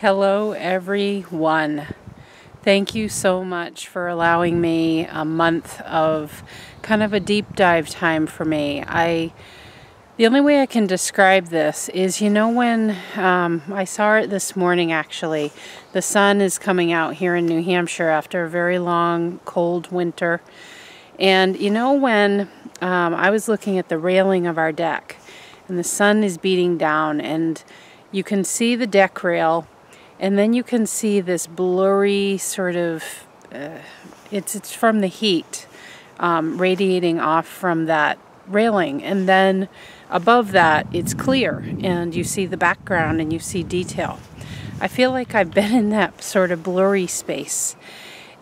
Hello everyone. Thank you so much for allowing me a month of kind of a deep dive time for me. The only way I can describe this is, when I saw it this morning actually, the sun is coming out here in New Hampshire after a very long cold winter. And when I was looking at the railing of our deck and the sun is beating down and you can see the deck rail. And then you can see this blurry sort of, it's from the heat radiating off from that railing. And then above that, it's clear and you see the background and you see detail. I feel like I've been in that sort of blurry space.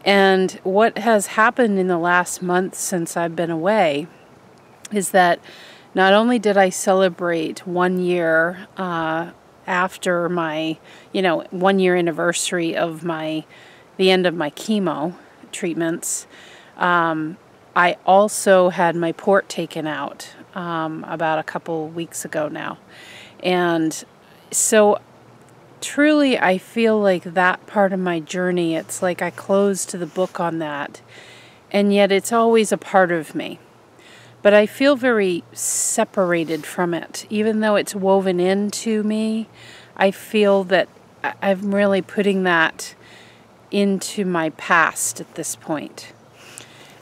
And what has happened in the last month since I've been away is that not only did I celebrate 1 year after my 1 year anniversary of the end of my chemo treatments, I also had my port taken out about a couple weeks ago now. And so truly I feel like that part of my journey, it's like I closed the book on that, and yet it's always a part of me. But I feel very separated from it. Even though it's woven into me, I feel that I'm really putting that into my past at this point.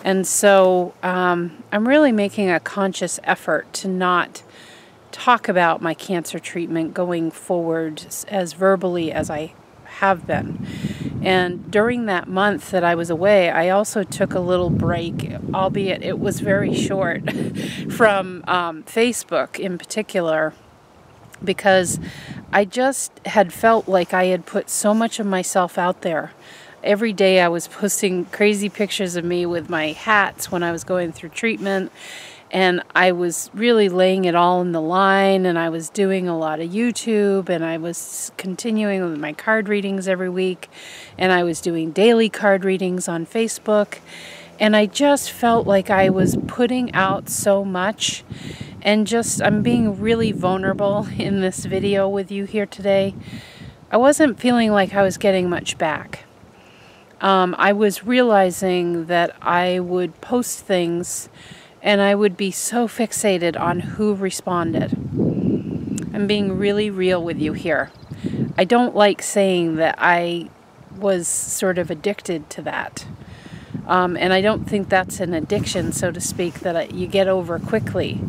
And so I'm really making a conscious effort to not talk about my cancer treatment going forward as verbally as I have been. And during that month that I was away, I also took a little break, albeit it was very short, from Facebook in particular, because I just had felt like I had put so much of myself out there. Every day I was posting crazy pictures of me with my hats when I was going through treatment. And I was really laying it all in the line, and I was doing a lot of YouTube, and I was continuing with my card readings every week, and I was doing daily card readings on Facebook, and I just felt like I was putting out so much, and I'm being really vulnerable in this video with you here today. I wasn't feeling like I was getting much back. I was realizing that I would post things and I would be so fixated on who responded. I'm being really real with you here. I don't like saying that I was sort of addicted to that. And I don't think that's an addiction, so to speak, that you get over quickly.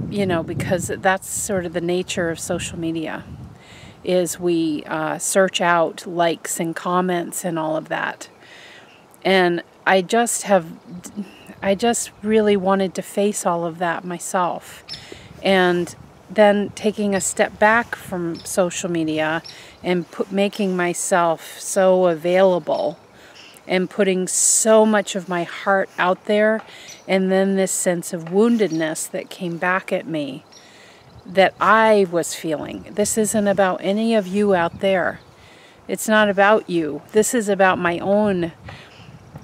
Because that's sort of the nature of social media, is we search out likes and comments and all of that. And I just really wanted to face all of that myself. And then taking a step back from social media and making myself so available and putting so much of my heart out there, and then this sense of woundedness that came back at me that I was feeling. This isn't about any of you out there. It's not about you. This is about my own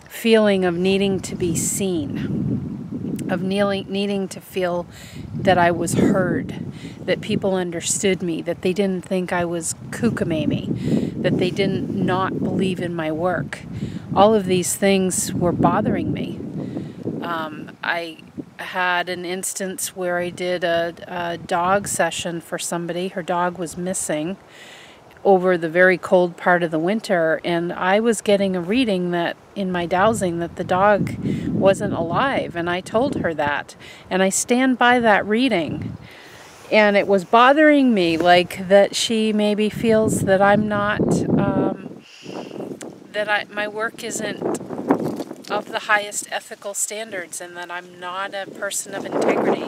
feeling of needing to be seen, of needing to feel that I was heard, that people understood me, that they didn't think I was kookamamie, that they didn't not believe in my work. All of these things were bothering me. I had an instance where I did a dog session for somebody. Her dog was missing over the very cold part of the winter, and I was getting a reading that in my dowsing that the dog wasn't alive, and I told her that, and I stand by that reading. And it was bothering me, like that she maybe feels that I'm not, my work isn't of the highest ethical standards, and that I'm not a person of integrity,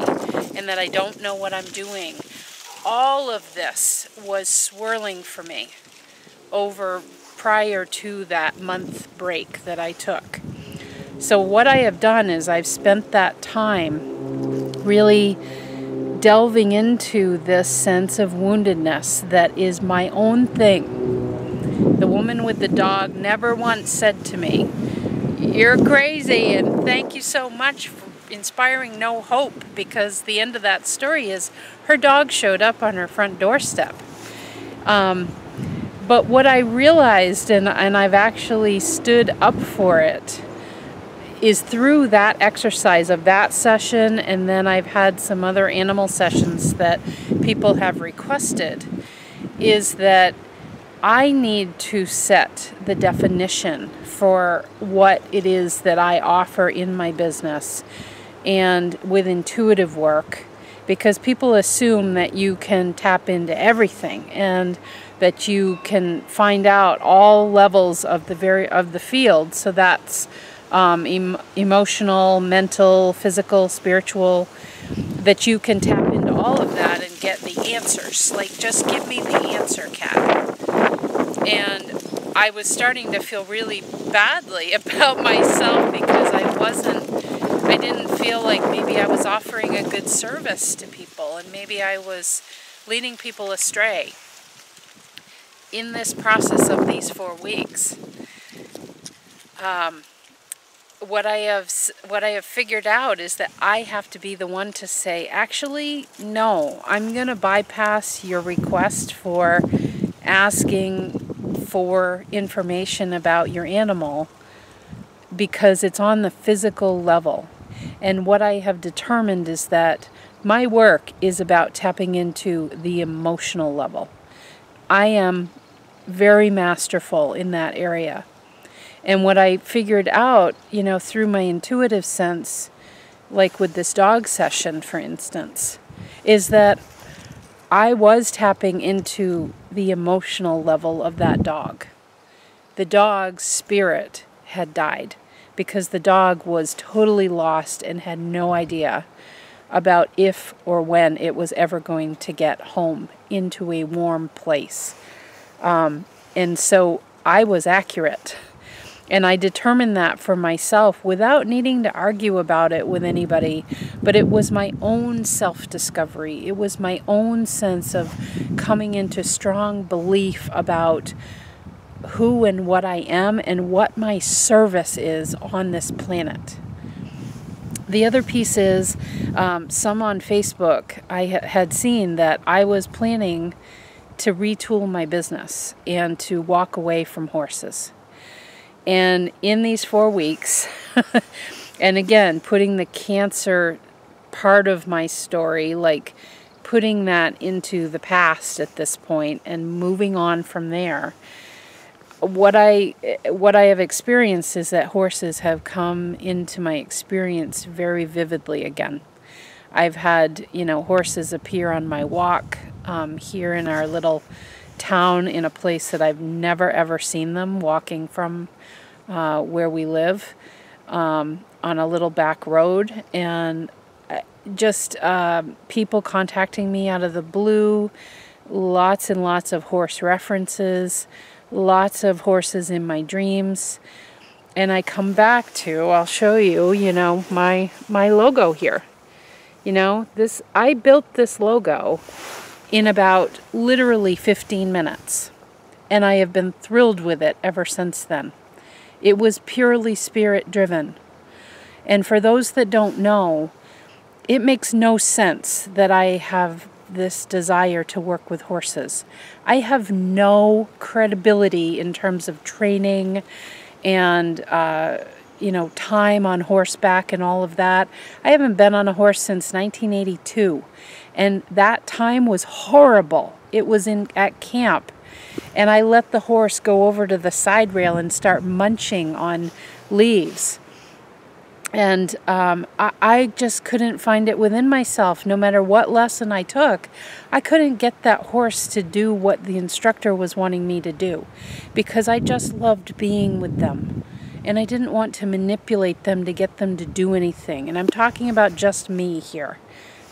and that I don't know what I'm doing. All of this was swirling for me prior to that month break that I took. So what I have done is I've spent that time really delving into this sense of woundedness that is my own thing. The woman with the dog never once said to me, "You're crazy, and thank you so much for inspiring no hope," because the end of that story is her dog showed up on her front doorstep. But what I realized, and I've actually stood up for it, is through that exercise of that session, and then I've had some other animal sessions that people have requested, is that I need to set the definition for what it is that I offer in my business and with intuitive work, because people assume that you can tap into everything and that you can find out all levels of the field. So that's emotional, mental, physical, spiritual, that you can tap into all of that and get the answers. Like, just give me the answer, Kat. And I was starting to feel really badly about myself because I didn't feel like maybe I was offering a good service to people, and maybe I was leading people astray in this process of these 4 weeks. What I have figured out is that I have to be the one to say, actually, no, I'm going to bypass your request for asking for information about your animal because it's on the physical level. And what I have determined is that my work is about tapping into the emotional level. I am very masterful in that area. And what I figured out, through my intuitive sense, like with this dog session, for instance, is that I was tapping into the emotional level of that dog. The dog's spirit had died because the dog was totally lost and had no idea about if or when it was ever going to get home into a warm place. And so I was accurate. And I determined that for myself without needing to argue about it with anybody. But it was my own self-discovery. It was my own sense of coming into strong belief about who and what I am and what my service is on this planet. The other piece is, some on Facebook, I had seen that I was planning to retool my business and to walk away from horses. And in these 4 weeks, and again, putting the Cancer part of my story, like putting that into the past at this point and moving on from there, what I have experienced is that horses have come into my experience very vividly again. I've had, horses appear on my walk here in our little town in a place that I've never ever seen them, walking from where we live on a little back road, and just people contacting me out of the blue, lots and lots of horse references, lots of horses in my dreams. And I come back to, I'll show you, my logo here. I built this logo in about literally 15 minutes. And I have been thrilled with it ever since then. It was purely spirit driven. And for those that don't know, it makes no sense that I have this desire to work with horses. I have no credibility in terms of training and, time on horseback and all of that. I haven't been on a horse since 1982. And that time was horrible. It was at camp. And I let the horse go over to the side rail and start munching on leaves. And I just couldn't find it within myself. No matter what lesson I took, I couldn't get that horse to do what the instructor was wanting me to do, because I just loved being with them. And I didn't want to manipulate them to get them to do anything. And I'm talking about just me here,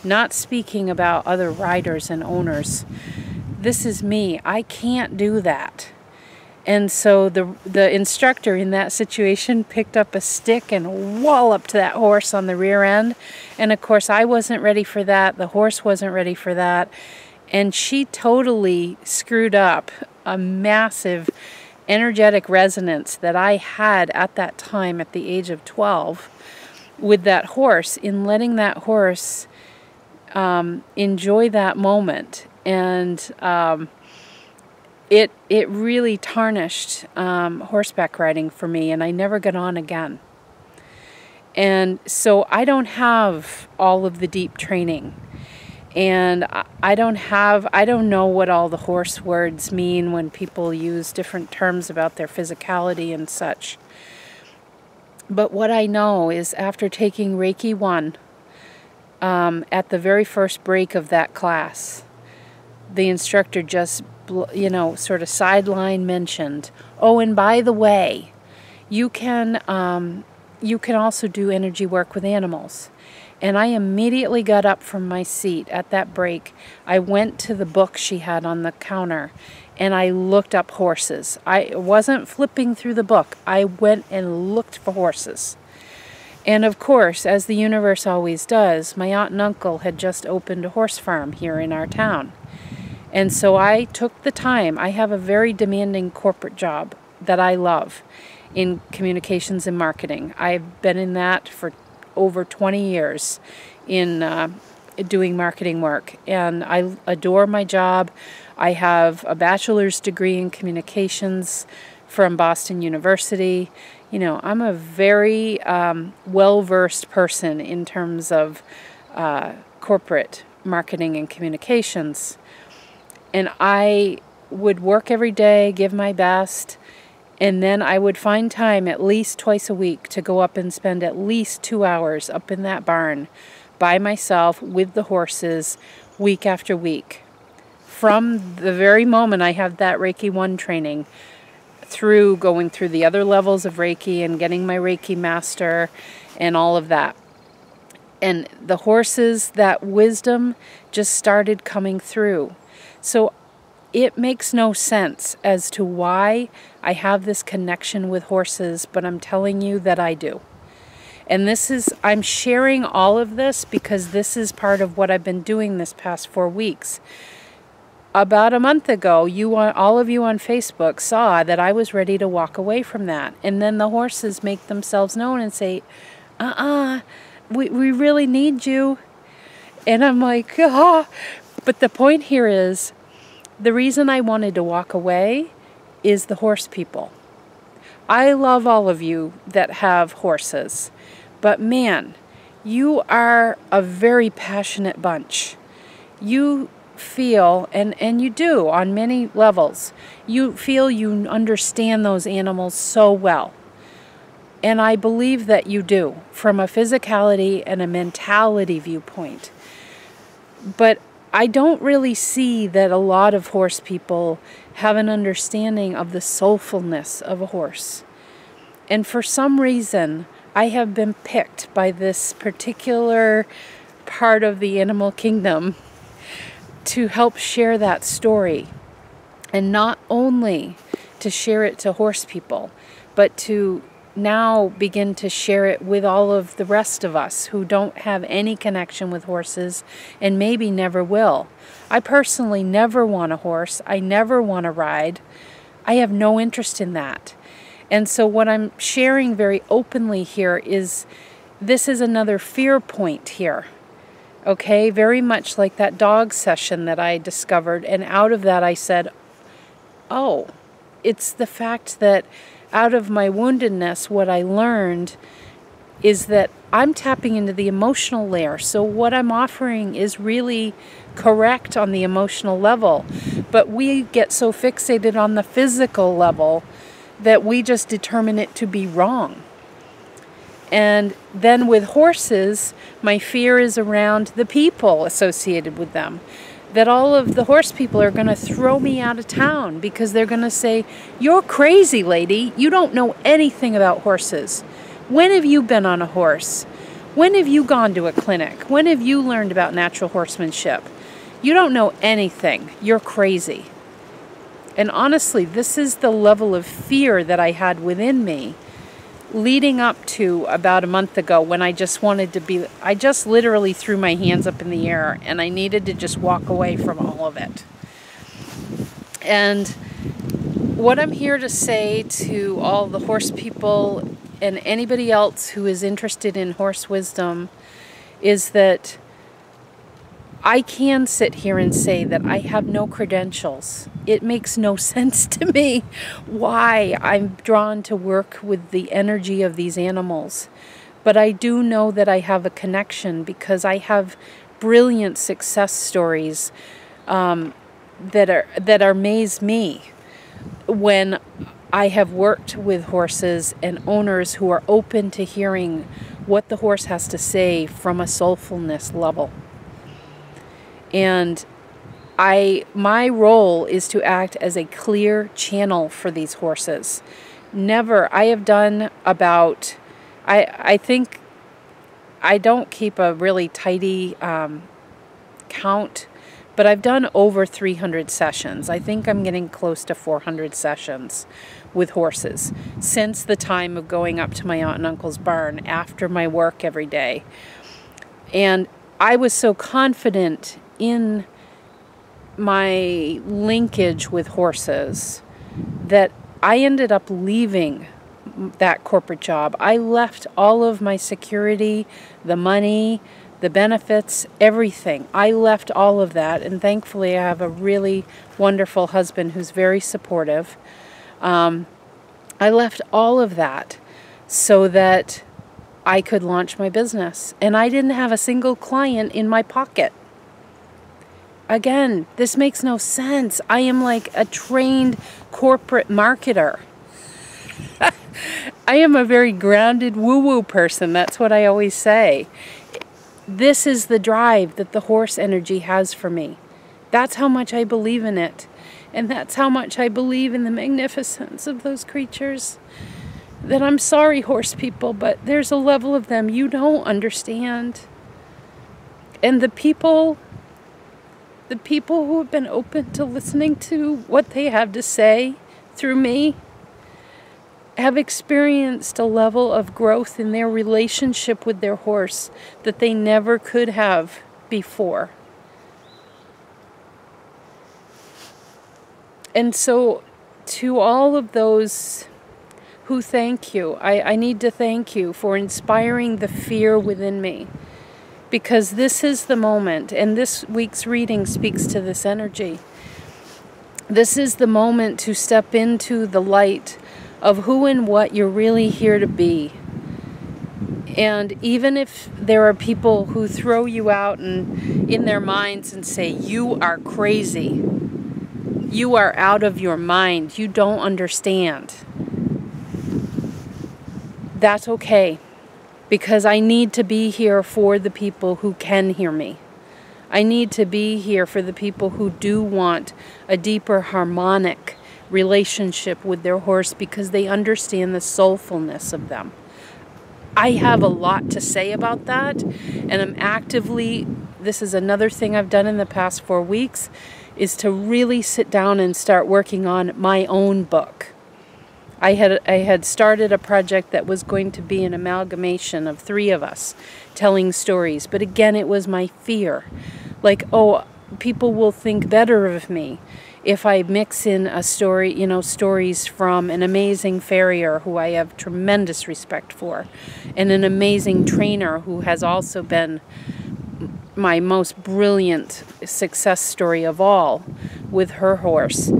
not speaking about other riders and owners. This is me. I can't do that. And so the instructor in that situation picked up a stick and walloped that horse on the rear end. And of course, I wasn't ready for that. The horse wasn't ready for that. And she totally screwed up a massive energetic resonance that I had at that time at the age of 12 with that horse, in letting that horse enjoy that moment. And it really tarnished horseback riding for me, and I never got on again. And so I don't have all of the deep training, and I don't know what all the horse words mean when people use different terms about their physicality and such. But what I know is after taking Reiki 1, at the very first break of that class, the instructor just, sort of sideline mentioned, oh, and by the way, you can also do energy work with animals. And I immediately got up from my seat at that break. I went to the book she had on the counter, and I looked up horses. I wasn't flipping through the book. I went and looked for horses. And of course, as the universe always does, my aunt and uncle had just opened a horse farm here in our town. And so I took the time. I have a very demanding corporate job that I love in communications and marketing. I've been in that for over 20 years in doing marketing work, and I adore my job. I have a bachelor's degree in communications from Boston University. I'm a very well-versed person in terms of corporate marketing and communications. And I would work every day, give my best, and then I would find time at least twice a week to go up and spend at least 2 hours up in that barn by myself with the horses week after week. From the very moment I had that Reiki 1 training, through going through the other levels of Reiki and getting my Reiki master and all of that. And the horses, that wisdom just started coming through. So it makes no sense as to why I have this connection with horses, but I'm telling you that I do. And I'm sharing all of this because this is part of what I've been doing this past 4 weeks. About a month ago, all of you on Facebook saw that I was ready to walk away from that. And then the horses make themselves known and say, we really need you. And I'm like, ah. But the point here is, the reason I wanted to walk away is the horse people. I love all of you that have horses, but man, you are a very passionate bunch. You feel, and you do on many levels, you feel you understand those animals so well. And I believe that you do, from a physicality and a mentality viewpoint. But I don't really see that a lot of horse people have an understanding of the soulfulness of a horse. And for some reason, I have been picked by this particular part of the animal kingdom to help share that story. And not only to share it to horse people, but to now begin to share it with all of the rest of us who don't have any connection with horses and maybe never will. I personally never want a horse. I never want to ride. I have no interest in that. And so what I'm sharing very openly here is this is another fear point here. Okay, very much like that dog session that I discovered, and out of that I said, oh, it's the fact that out of my woundedness, what I learned is that I'm tapping into the emotional layer. So what I'm offering is really correct on the emotional level, but we get so fixated on the physical level that we just determine it to be wrong. And then with horses, my fear is around the people associated with them. That all of the horse people are going to throw me out of town because they're going to say, you're crazy, lady. You don't know anything about horses. When have you been on a horse? When have you gone to a clinic? When have you learned about natural horsemanship? You don't know anything. You're crazy. And honestly, this is the level of fear that I had within me leading up to about a month ago when I just literally threw my hands up in the air and I needed to just walk away from all of it. And what I'm here to say to all the horse people and anybody else who is interested in horse wisdom is that I can sit here and say that I have no credentials. It makes no sense to me why I'm drawn to work with the energy of these animals. But I do know that I have a connection because I have brilliant success stories that amaze me when I have worked with horses and owners who are open to hearing what the horse has to say from a soulfulness level. And my role is to act as a clear channel for these horses. I have done about, I think, I don't keep a really tidy count, but I've done over 300 sessions. I think I'm getting close to 400 sessions with horses since the time of going up to my aunt and uncle's barn after my work every day. And I was so confident in my linkage with horses that I ended up leaving that corporate job. I left all of my security, the money, the benefits, everything. I left all of that, and thankfully I have a really wonderful husband who's very supportive. I left all of that so that I could launch my business, and I didn't have a single client in my pocket. Again, this makes no sense. I am like a trained corporate marketer. I am a very grounded woo-woo person. That's what I always say. This is the drive that the horse energy has for me. That's how much I believe in it. And that's how much I believe in the magnificence of those creatures. That I'm sorry, horse people, but there's a level of them you don't understand. And the people who have been open to listening to what they have to say through me have experienced a level of growth in their relationship with their horse that they never could have before. And so to all of those who thank you, I need to thank you for inspiring the fear within me. Because this is the moment, and this week's reading speaks to this energy. This is the moment to step into the light of who and what you're really here to be. And even if there are people who throw you out and in their minds and say, you are crazy, you are out of your mind, you don't understand, that's okay. Because I need to be here for the people who can hear me. I need to be here for the people who do want a deeper harmonic relationship with their horse because they understand the soulfulness of them. I have a lot to say about that, and I'm actively, this is another thing I've done in the past 4 weeks, is to really sit down and start working on my own book. I had started a project that was going to be an amalgamation of 3 of us telling stories. But again, it was my fear. Like, oh, people will think better of me if I mix in a story, stories from an amazing farrier who I have tremendous respect for, and an amazing trainer who has also been my most brilliant success story of all with her horse.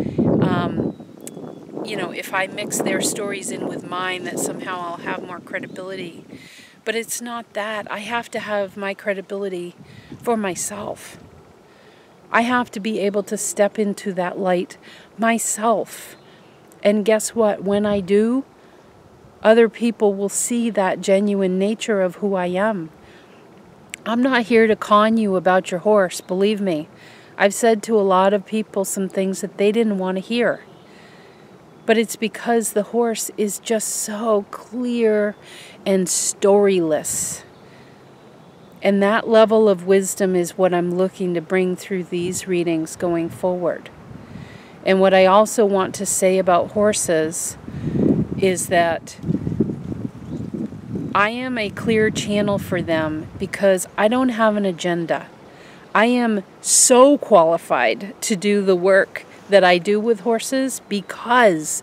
If I mix their stories in with mine, that somehow I'll have more credibility. But it's not that. I have to have my credibility for myself. I have to be able to step into that light myself. And guess what? When I do, other people will see that genuine nature of who I am. I'm not here to con you about your horse, believe me. I've said to a lot of people some things that they didn't want to hear. But it's because the horse is just so clear and storyless. And that level of wisdom is what I'm looking to bring through these readings going forward. And what I also want to say about horses is that I am a clear channel for them because I don't have an agenda. I am so qualified to do the work that I do with horses because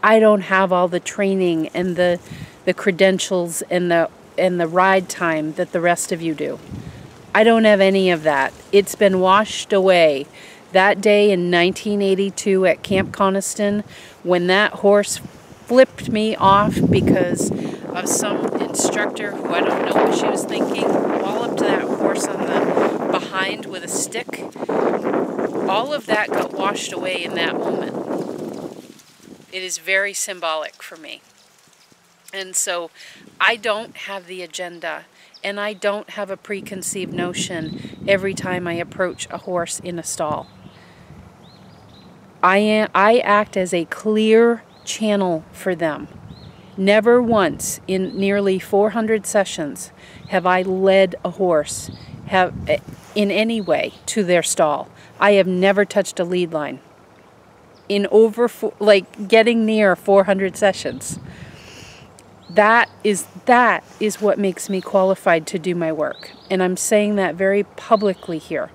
I don't have all the training and the credentials and the ride time that the rest of you do. I don't have any of that. It's been washed away. That day in 1982 at Camp Coniston, when that horse flipped me off because of some instructor who I don't know what she was thinking, walloped that horse on the behind with a stick. All of that got washed away in that moment. It is very symbolic for me. And so I don't have the agenda, and I don't have a preconceived notion every time I approach a horse in a stall. I act as a clear channel for them. Never once in nearly 400 sessions have I led a horse in any way to their stall. I have never touched a lead line in getting near 400 sessions. That is what makes me qualified to do my work. And I'm saying that very publicly here.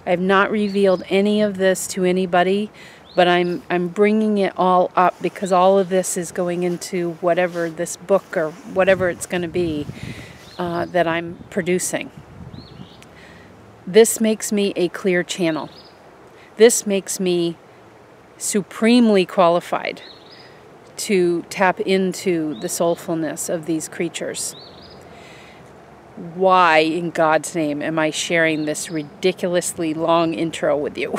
I have not revealed any of this to anybody, but I'm bringing it all up because all of this is going into whatever this book or whatever it's going to be that I'm producing. This makes me a clear channel. This makes me supremely qualified to tap into the soulfulness of these creatures. Why in God's name am I sharing this ridiculously long intro with you?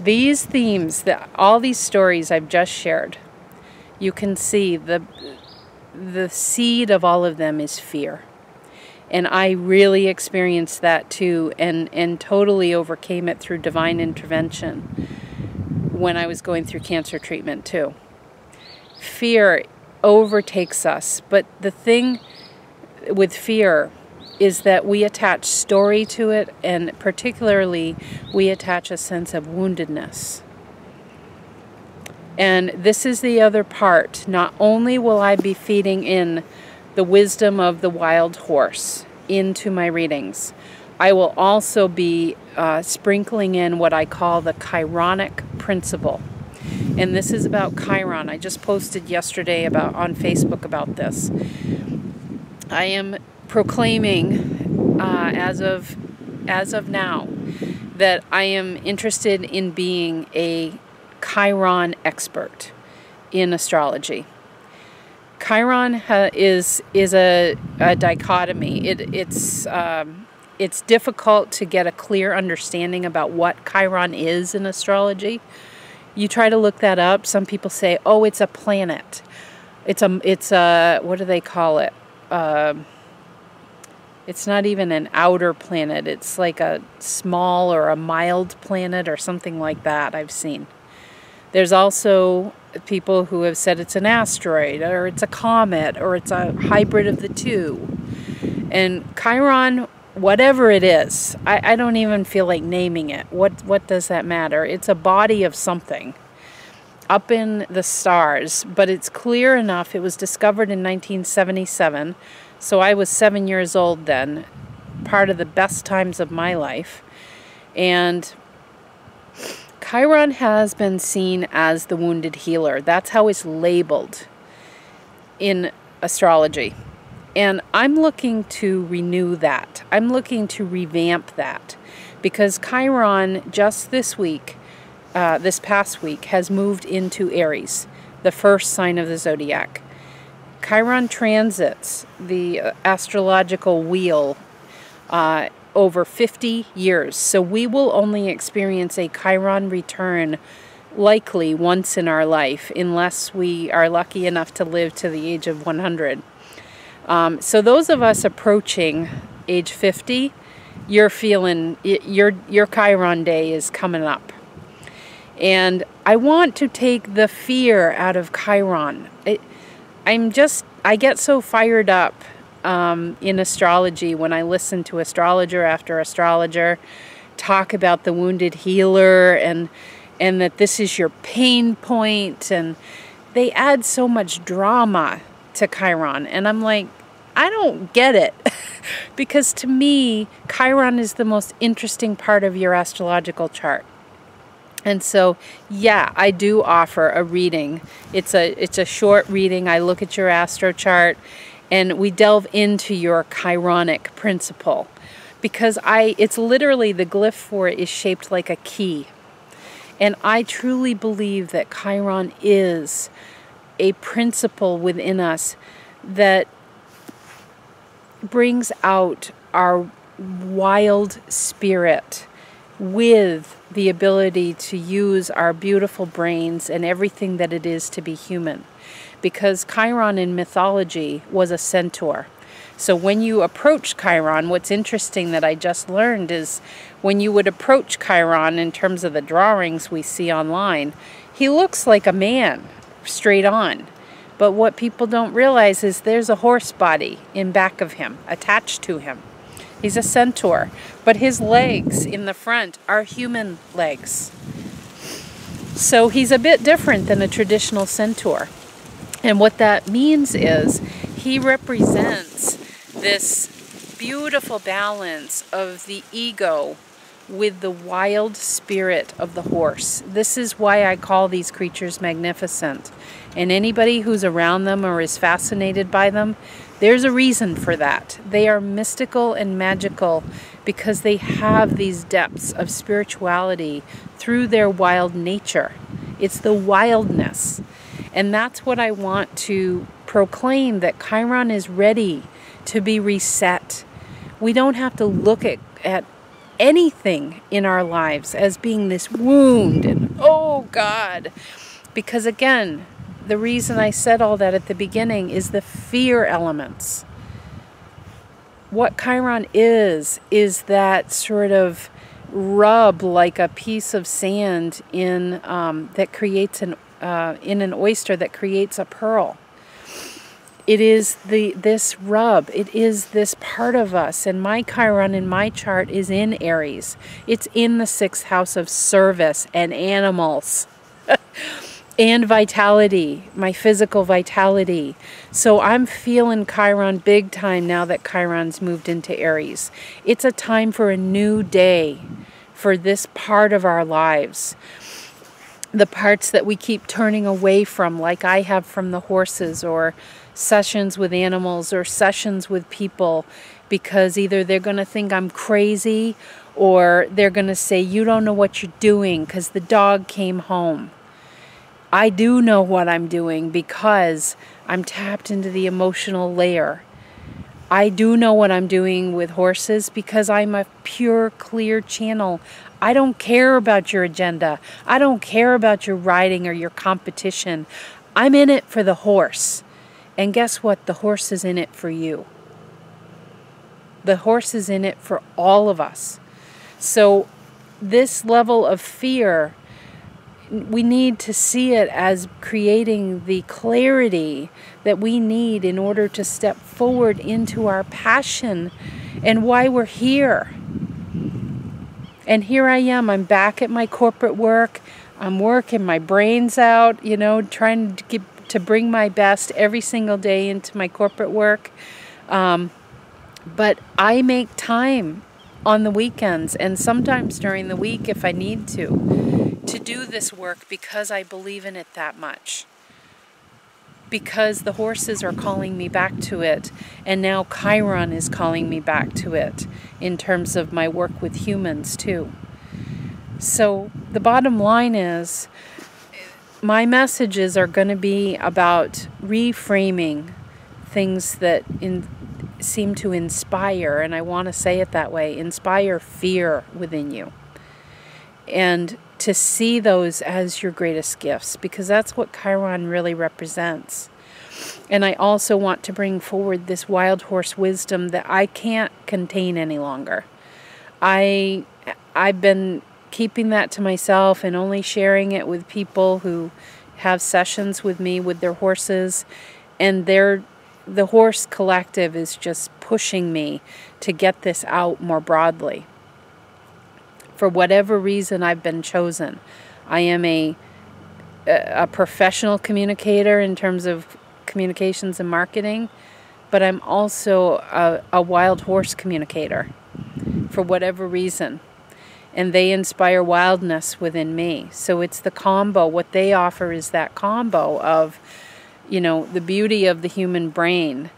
These themes, all these stories I've just shared, you can see the seed of all of them is fear. And I really experienced that too, and totally overcame it through divine intervention when I was going through cancer treatment too. Fear overtakes us, but the thing with fear is that we attach story to it, and particularly we attach a sense of woundedness. And this is the other part. Not only will I be feeding in the wisdom of the wild horse into my readings, I will also be sprinkling in what I call the Chironic principle. And this is about Chiron. I just posted yesterday on Facebook about this. I am proclaiming as of now that I am interested in being a Chiron expert in astrology. Chiron is a dichotomy. It's difficult to get a clear understanding about what Chiron is in astrology. You try to look that up. Some people say, "Oh, it's a planet. It's a what do they call it? It's not even an outer planet. It's like a small or a mild planet or something like that." I've seen. There's also people who have said it's an asteroid or it's a comet or it's a hybrid of the two. And Chiron, whatever it is, I don't even feel like naming it. What does that matter? It's a body of something up in the stars, but it's clear enough. It was discovered in 1977, so I was 7 years old then, part of the best times of my life. And Chiron has been seen as the wounded healer. That's how it's labeled in astrology. And I'm looking to renew that. I'm looking to revamp that, because Chiron just this past week, has moved into Aries, the first sign of the zodiac. Chiron transits the astrological wheel over 50 years. So we will only experience a Chiron return likely once in our life, unless we are lucky enough to live to the age of 100. So those of us approaching age 50, you're feeling, your Chiron day is coming up. And I want to take the fear out of Chiron. I get so fired up in astrology when I listen to astrologer after astrologer talk about the wounded healer and that this is your pain point, and they add so much drama to Chiron, and I'm like, I don't get it. Because to me, Chiron is the most interesting part of your astrological chart. And so, yeah, I do offer a reading. It's a short reading. I look at your astro chart and we delve into your Chironic principle. because it's literally, the glyph for it is shaped like a key. And I truly believe that Chiron is a principle within us that brings out our wild spirit with the ability to use our beautiful brains and everything that it is to be human. Because Chiron in mythology was a centaur. So when you approach Chiron, what's interesting that I just learned is when you would approach Chiron in terms of the drawings we see online, he looks like a man straight on. But what people don't realize is there's a horse body in back of him, attached to him. He's a centaur, but his legs in the front are human legs. So he's a bit different than a traditional centaur. And what that means is he represents this beautiful balance of the ego with the wild spirit of the horse. This is why I call these creatures magnificent. And anybody who's around them or is fascinated by them, there's a reason for that. They are mystical and magical because they have these depths of spirituality through their wild nature. It's the wildness. And that's what I want to proclaim, that Chiron is ready to be reset. We don't have to look at anything in our lives as being this wound and, oh God. Because again, the reason I said all that at the beginning is the fear elements. What Chiron is that sort of rub like a piece of sand in that creates in an oyster that creates a pearl. It is this rub. It is this part of us. And my Chiron in my chart is in Aries. It's in the 6th house of service and animals. And vitality, my physical vitality. So I'm feeling Chiron big time now that Chiron's moved into Aries. It's a time for a new day for this part of our lives. The parts that we keep turning away from, like I have from the horses, or sessions with animals, or sessions with people, because either they're going to think I'm crazy, or they're going to say, you don't know what you're doing because the dog came home. I do know what I'm doing because I'm tapped into the emotional layer. I do know what I'm doing with horses because I'm a pure, clear channel. I don't care about your agenda. I don't care about your riding or your competition. I'm in it for the horse. And guess what? The horse is in it for you. The horse is in it for all of us. So this level of fear, we need to see it as creating the clarity that we need in order to step forward into our passion and why we're here. And here I am, I'm back at my corporate work. I'm working my brains out, you know, trying to bring my best every single day into my corporate work. But I make time on the weekends and sometimes during the week if I need to do this work because I believe in it that much. Because the horses are calling me back to it, and now Chiron is calling me back to it in terms of my work with humans too. So the bottom line is, my messages are going to be about reframing things that seem to inspire, and I want to say it that way, inspire fear within you. And to see those as your greatest gifts, because that's what Chiron really represents. And I also want to bring forward this wild horse wisdom that I can't contain any longer. I've been keeping that to myself and only sharing it with people who have sessions with me with their horses, and the horse collective is just pushing me to get this out more broadly. For whatever reason I've been chosen. I am a professional communicator in terms of communications and marketing, but I'm also a wild horse communicator for whatever reason. And they inspire wildness within me. So it's the combo. What they offer is that combo of, you know, the beauty of the human brain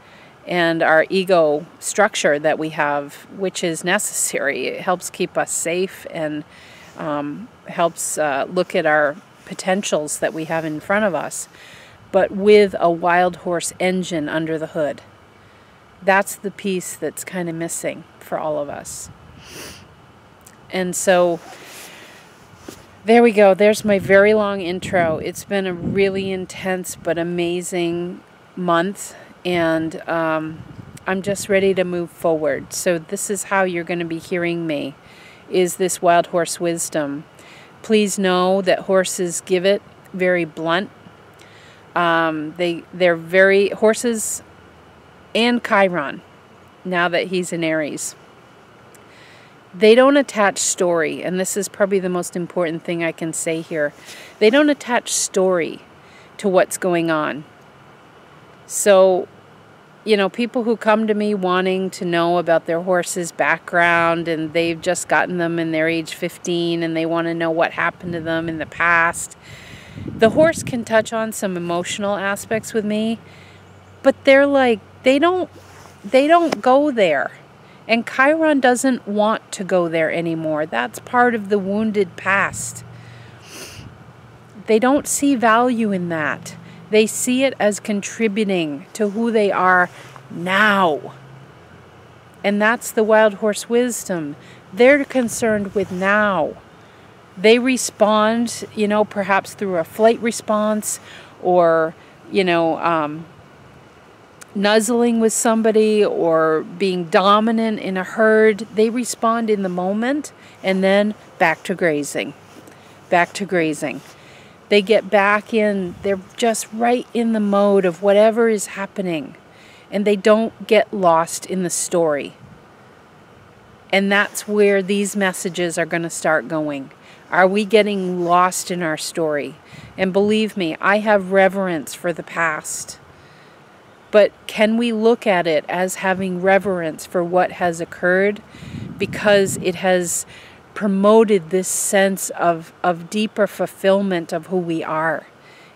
and our ego structure that we have, which is necessary. It helps keep us safe and helps look at our potentials that we have in front of us, but with a wild horse engine under the hood. That's the piece that's kind of missing for all of us. And so there we go. There's my very long intro. It's been a really intense but amazing month, and I'm just ready to move forward. So this is how you're going to be hearing me, is this wild horse wisdom. Please know that horses give it very blunt. They're very, horses and Chiron, now that he's in Aries, they don't attach story, and this is probably the most important thing I can say here. They don't attach story to what's going on. So, you know, people who come to me wanting to know about their horse's background, and they've just gotten them and they're age 15 and they want to know what happened to them in the past. The horse can touch on some emotional aspects with me, but they're like, they don't go there. And Chiron doesn't want to go there anymore. That's part of the wounded past. They don't see value in that. They see it as contributing to who they are now. And that's the wild horse wisdom. They're concerned with now. They respond, you know, perhaps through a flight response, or, you know, nuzzling with somebody, or being dominant in a herd. They respond in the moment, and then back to grazing. Back to grazing. They get back in, they're just right in the mode of whatever is happening, and they don't get lost in the story. And that's where these messages are going to start going. Are we getting lost in our story? And believe me, I have reverence for the past. But can we look at it as having reverence for what has occurred, because it has promoted this sense of deeper fulfillment of who we are,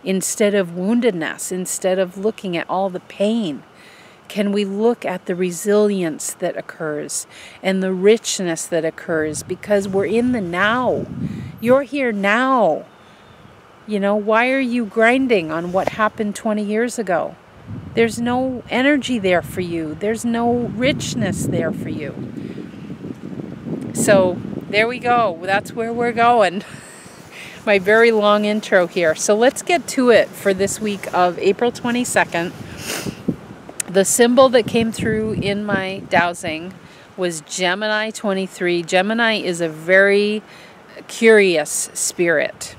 instead of woundedness, instead of looking at all the pain? Can we look at the resilience that occurs and the richness that occurs, because we're in the now. You're here now. You know, why are you grinding on what happened 20 years ago? There's no energy there for you. There's no richness there for you. So there we go. That's where we're going. My very long intro here. So let's get to it for this week of April 22nd. The symbol that came through in my dowsing was Gemini 23. Gemini is a very curious spirit.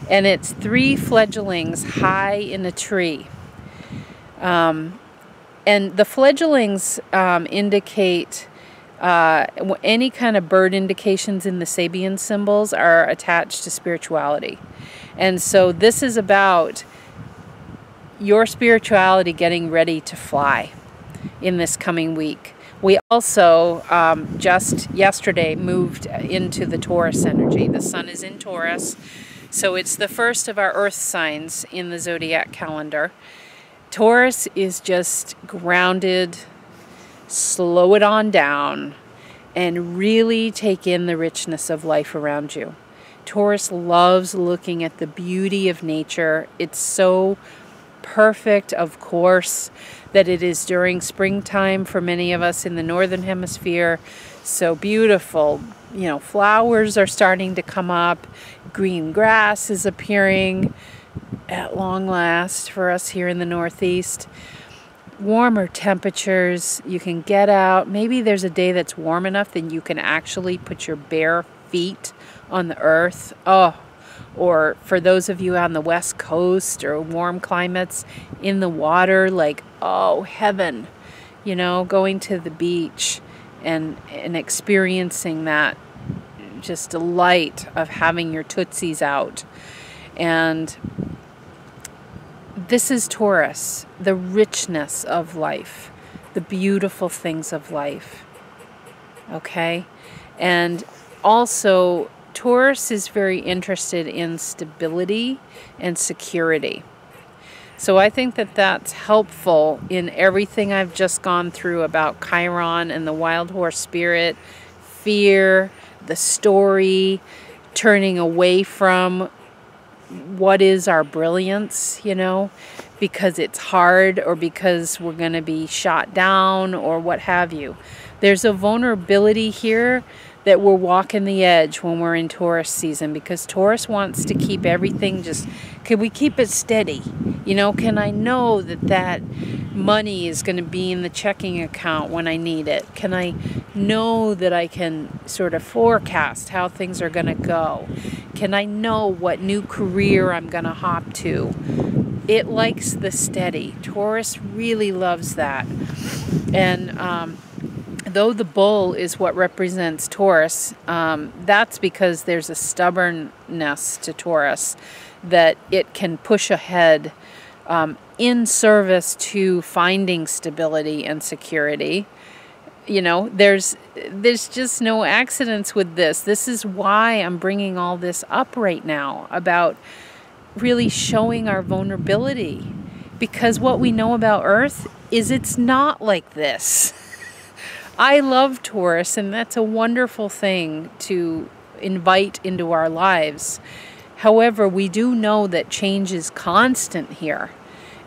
And it's 3 fledglings high in a tree. And the fledglings indicate any kind of bird indications in the Sabian symbols are attached to spirituality. And so this is about your spirituality getting ready to fly in this coming week. We also just yesterday moved into the Taurus energy. The sun is in Taurus, so it's the first of our earth signs in the zodiac calendar. Taurus is just grounded, slow it on down, and really take in the richness of life around you. Taurus loves looking at the beauty of nature. It's so perfect, of course, that it is during springtime for many of us in the northern hemisphere. So beautiful. You know, flowers are starting to come up. Green grass is appearing at long last for us here in the Northeast. Warmer temperatures, you can get out. Maybe there's a day that's warm enough that you can actually put your bare feet on the earth. Oh, or for those of you on the West Coast or warm climates, in the water, like, oh, heaven. You know, going to the beach and experiencing that just delight of having your tootsies out. And this is Taurus, the richness of life, the beautiful things of life. Okay? And also, Taurus is very interested in stability and security. So I think that that's helpful in everything I've just gone through about Chiron and the wild horse spirit, fear, the story, turning away from what is our brilliance, you know, because it's hard or because we're going to be shot down or what have you. There's a vulnerability here that we're walking the edge when we're in Taurus season, because Taurus wants to keep everything just, can we keep it steady? You know, can I know that that money is going to be in the checking account when I need it? Can I know that I can sort of forecast how things are going to go? Can I know what new career I'm going to hop to? It likes the steady. Taurus really loves that. And though the bull is what represents Taurus, that's because there's a stubbornness to Taurus that it can push ahead in service to finding stability and security. You know, there's just no accidents with this. This is why I'm bringing all this up right now about really showing our vulnerability, because what we know about Earth is it's not like this. I love Taurus, and that's a wonderful thing to invite into our lives. However, we do know that change is constant here.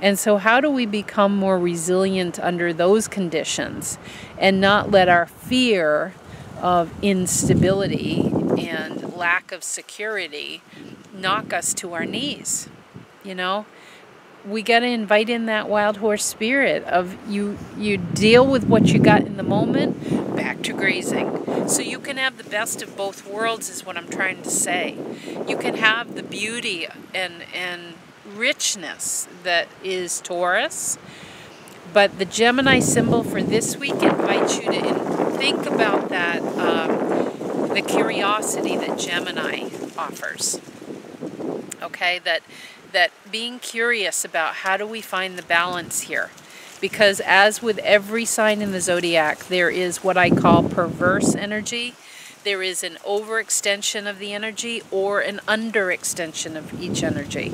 And so how do we become more resilient under those conditions and not let our fear of instability and lack of security knock us to our knees? You know, we got to invite in that wild horse spirit of you deal with what you got in the moment, back to grazing. So you can have the best of both worlds is what I'm trying to say. You can have the beauty and richness that is Taurus, but the Gemini symbol for this week invites you to think about that, the curiosity that Gemini offers. Okay, that being curious about how do we find the balance here, because as with every sign in the zodiac, there is what I call perverse energy. There is an overextension of the energy or an underextension of each energy.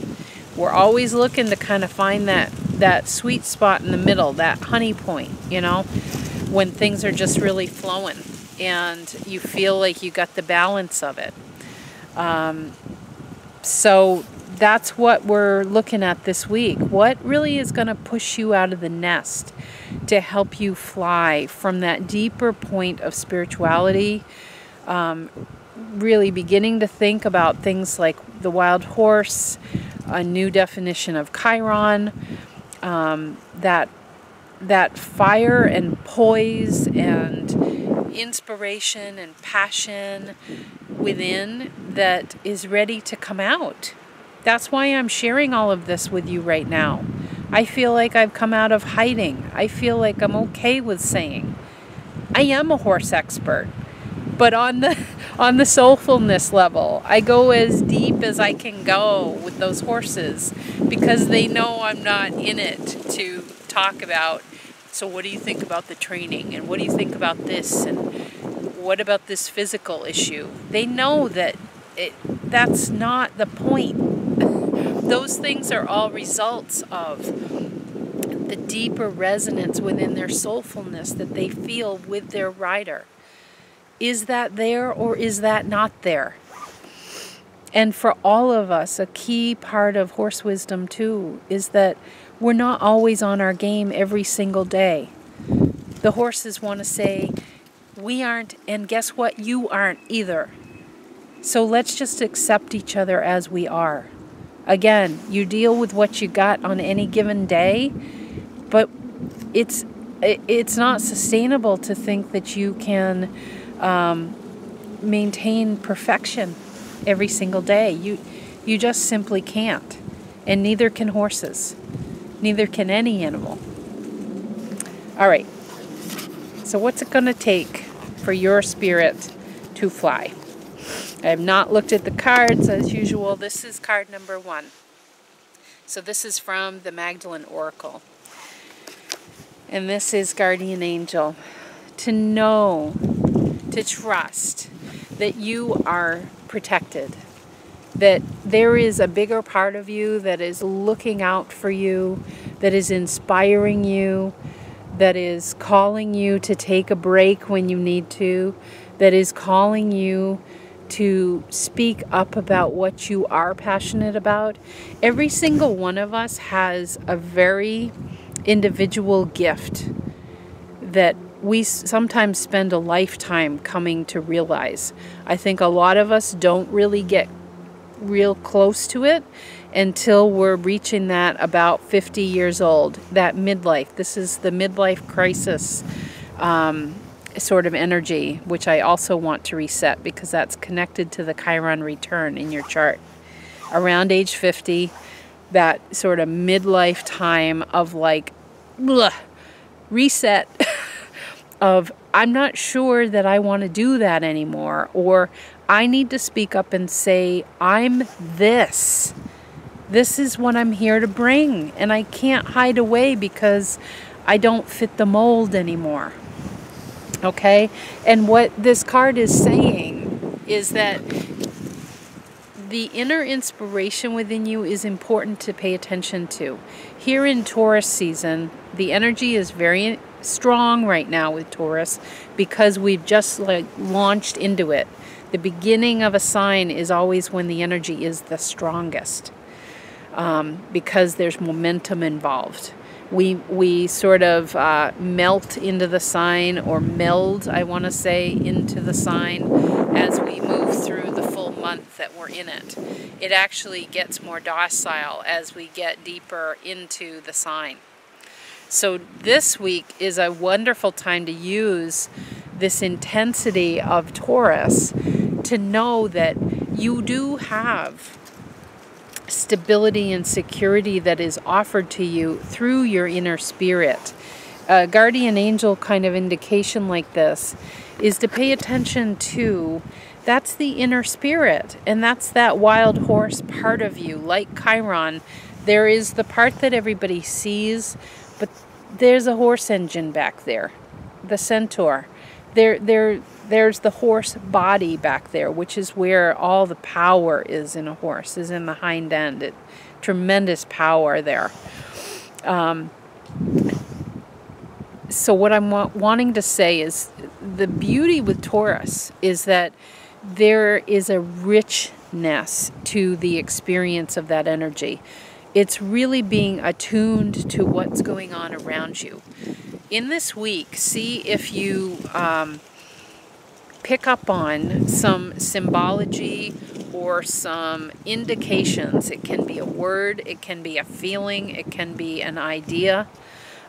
We're always looking to kind of find that sweet spot in the middle, that honey point, you know, when things are just really flowing and you feel like you got the balance of it. So that's what we're looking at this week. What really is going to push you out of the nest to help you fly from that deeper point of spirituality, really beginning to think about things like the wild horse, a new definition of Chiron, that fire and poise and inspiration and passion within that is ready to come out. That's why I'm sharing all of this with you right now. I feel like I've come out of hiding. I feel like I'm okay with saying I am a horse expert. But on the soulfulness level, I go as deep as I can go with those horses, because they know I'm not in it to talk about, so what do you think about the training, and what do you think about this, and what about this physical issue? They know that that's not the point. Those things are all results of the deeper resonance within their soulfulness that they feel with their rider. Is that there or is that not there? And for all of us, a key part of horse wisdom too is that we're not always on our game every single day. The horses want to say, we aren't, and guess what? You aren't either. So let's just accept each other as we are. Again, you deal with what you got on any given day, but it's not sustainable to think that you can maintain perfection every single day. You just simply can't. And neither can horses. Neither can any animal. All right. So what's it going to take for your spirit to fly? I have not looked at the cards as usual. This is card number 1. So this is from the Magdalene Oracle. And this is Guardian Angel. To know, to trust that you are protected, that there is a bigger part of you that is looking out for you, that is inspiring you, that is calling you to take a break when you need to, that is calling you to speak up about what you are passionate about. Every single one of us has a very individual gift that we sometimes spend a lifetime coming to realize. I think a lot of us don't really get real close to it until we're reaching that about 50 years old, that midlife. This is the midlife crisis sort of energy, which I also want to reset because that's connected to the Chiron return in your chart. Around age 50, that sort of midlife time of like, bleh, reset of I'm not sure that I want to do that anymore, or I need to speak up and say, I'm this. This is what I'm here to bring, and I can't hide away because I don't fit the mold anymore. Okay? And what this card is saying is that the inner inspiration within you is important to pay attention to. Here in Taurus season, the energy is very strong right now with Taurus because we've just launched into it. The beginning of a sign is always when the energy is the strongest because there's momentum involved. We sort of melt into the sign, or meld, I want to say, into the sign as we move through the full month that we're in it. It actually gets more docile as we get deeper into the sign. So this week is a wonderful time to use this intensity of Taurus to know that you do have stability and security that is offered to you through your inner spirit. A guardian angel kind of indication like this is to pay attention to, that's the inner spirit, and that's that wild horse part of you. Like Chiron, there is the part that everybody sees, but there's a horse engine back there, the centaur. There's the horse body back there, which is where all the power is in a horse, is in the hind end. Tremendous power there. So what I'm wanting to say is the beauty with Taurus is that there is a richness to the experience of that energy. It's really being attuned to what's going on around you. In this week, see if you pick up on some symbology or some indications. It can be a word, it can be a feeling, it can be an idea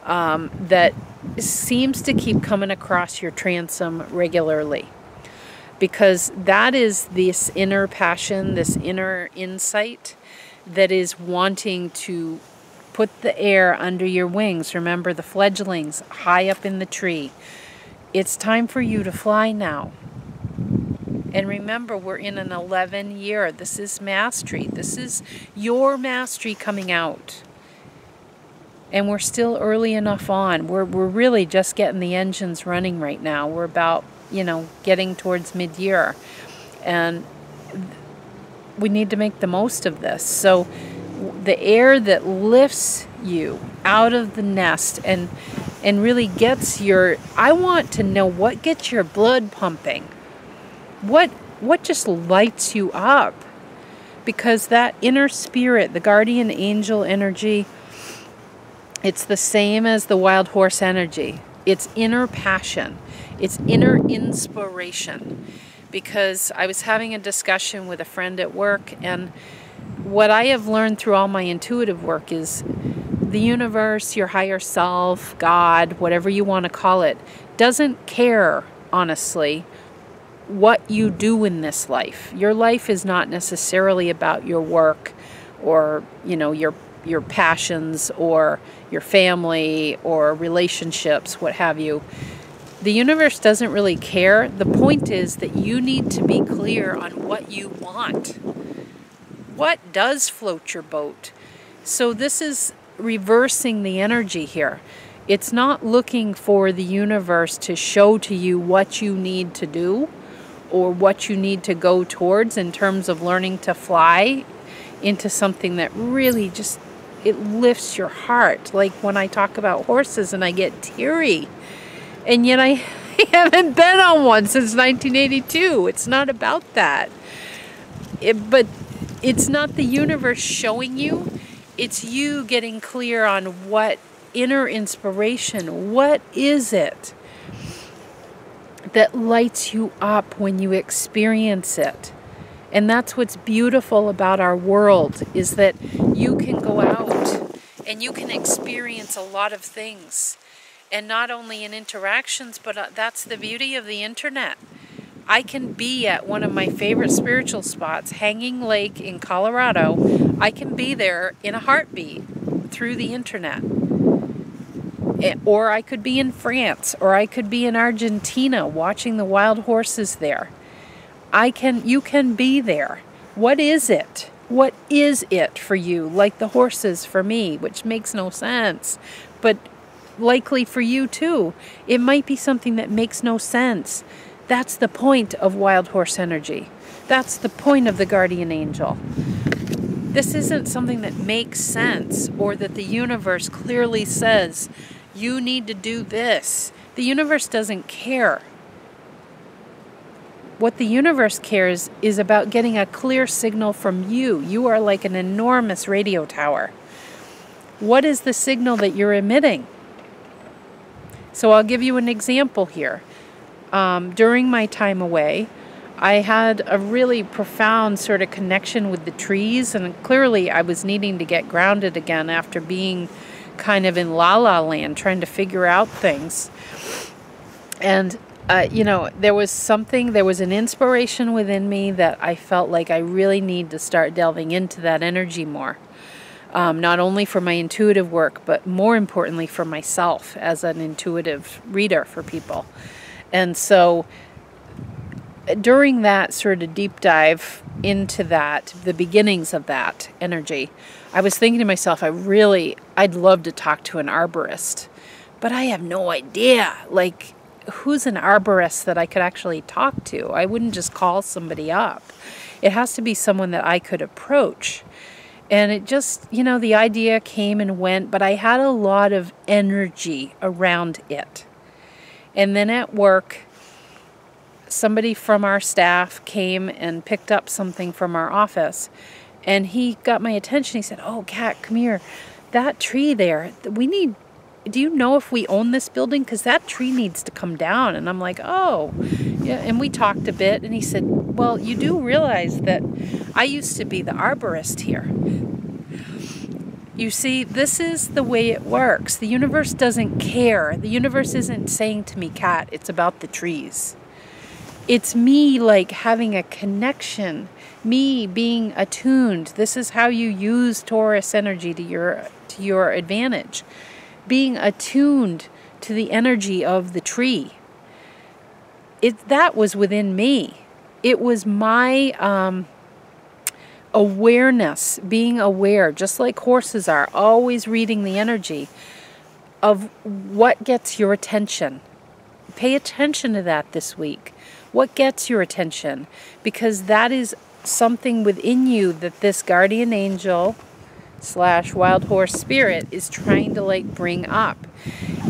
that seems to keep coming across your transom regularly. Because that is this inner passion, this inner insight that is wanting to put the air under your wings. Remember the fledglings high up in the tree. It's time for you to fly now. And remember, we're in an 11 year. This is mastery. This is your mastery coming out. And we're still early enough on. We're really just getting the engines running right now. We're about, getting towards mid-year. And we need to make the most of this. So the air that lifts you out of the nest and really gets your, I want to know what gets your blood pumping. What just lights you up? Because that inner spirit, the guardian angel energy, it's the same as the wild horse energy. It's inner passion. It's inner inspiration. Because I was having a discussion with a friend at work, and what I have learned through all my intuitive work is the universe, your higher self, God, whatever you want to call it, doesn't care, honestly, what you do in this life. Your life is not necessarily about your work or, your passions or your family or relationships, what have you. The universe doesn't really care. The point is that you need to be clear on what you want. What does float your boat? So this is reversing the energy here. It's not looking for the universe to show to you what you need to do or what you need to go towards in terms of learning to fly into something that really just, it lifts your heart. Like when I talk about horses and I get teary, and yet I haven't been on one since 1982. It's not about that. But it's not the universe showing you. It's you getting clear on what inner inspiration, what is it that lights you up when you experience it. And that's what's beautiful about our world, is that you can go out and you can experience a lot of things. And not only in interactions, but that's the beauty of the internet. I can be at one of my favorite spiritual spots, Hanging Lake in Colorado. I can be there in a heartbeat through the internet. Or I could be in France, or I could be in Argentina watching the wild horses there. You can be there. What is it? What is it for you? Like the horses for me, which makes no sense, but likely for you too. It might be something that makes no sense. That's the point of wild horse energy. That's the point of the guardian angel. This isn't something that makes sense, or that the universe clearly says, you need to do this. The universe doesn't care. What the universe cares is about getting a clear signal from you. You are like an enormous radio tower. What is the signal that you're emitting? So I'll give you an example here. During my time away, I had a really profound sort of connection with the trees, and clearly I was needing to get grounded again after being kind of in la-la land, trying to figure out things. And there was an inspiration within me that I felt like I really need to start delving into that energy more. Not only for my intuitive work, but more importantly for myself as an intuitive reader for people. And so during that sort of deep dive into that, the beginnings of that energy, I was thinking to myself, I'd love to talk to an arborist, but I have no idea, like, who's an arborist that I could actually talk to? I wouldn't just call somebody up. It has to be someone that I could approach. And it just, the idea came and went, but I had a lot of energy around it. And then at work, somebody from our staff came and picked up something from our office, and he got my attention. He said, "Oh, Kat, come here. That tree there, do you know if we own this building? Because that tree needs to come down." And I'm like, "Oh, yeah." And we talked a bit, and he said, "Well, you do realize that I used to be the arborist here." You see, this is the way it works. The universe doesn't care. The universe isn't saying to me, "Kat, it's about the trees." It's me like having a connection, me being attuned. This is how you use Taurus energy to your advantage. Being attuned to the energy of the tree. That was within me. It was my awareness, being aware, just like horses are, always reading the energy of what gets your attention. Pay attention to that this week. What gets your attention? Because that is something within you that this guardian angel / wild horse spirit is trying to bring up.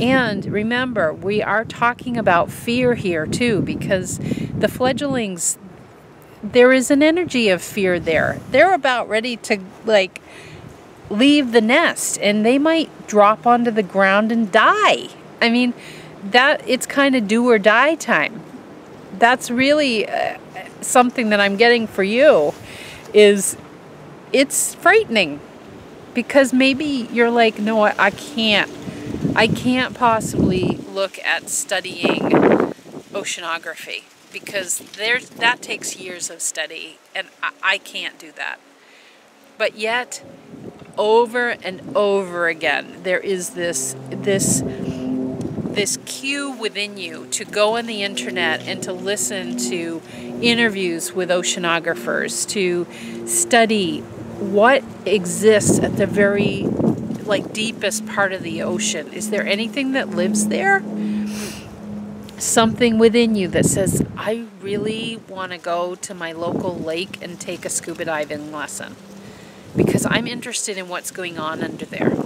And remember, we are talking about fear here too, because the fledglings, there is an energy of fear there. They're about ready to leave the nest, and they might drop onto the ground and die. I mean, it's kind of do or die time. That's really something that I'm getting for you. It's frightening, because maybe you're like, "No, I can't possibly look at studying oceanography, because that takes years of study, and I can't do that." But yet, over and over again, there is this cue within you to go on the internet and to listen to interviews with oceanographers, to study what exists at the very deepest part of the ocean. Is there anything that lives there? something within you that says, I really want to go to my local lake and take a scuba diving lesson because I'm interested in what's going on under there.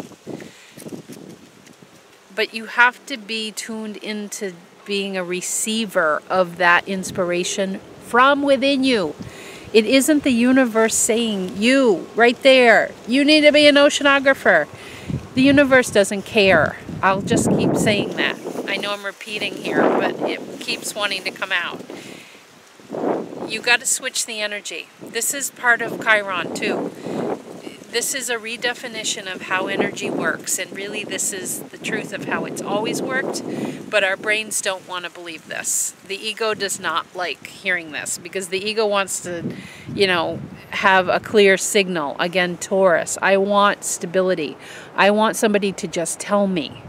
But you have to be tuned into being a receiver of that inspiration from within you. It isn't the universe saying, you, right there, you need to be an oceanographer. The universe doesn't care. I'll just keep saying that. I know I'm repeating here, but it keeps wanting to come out. You got to switch the energy. This is part of Chiron too. This is a redefinition of how energy works, and really this is the truth of how it's always worked, but our brains don't want to believe this. The ego does not like hearing this because the ego wants to, have a clear signal. Again, Taurus, I want stability. I want somebody to just tell me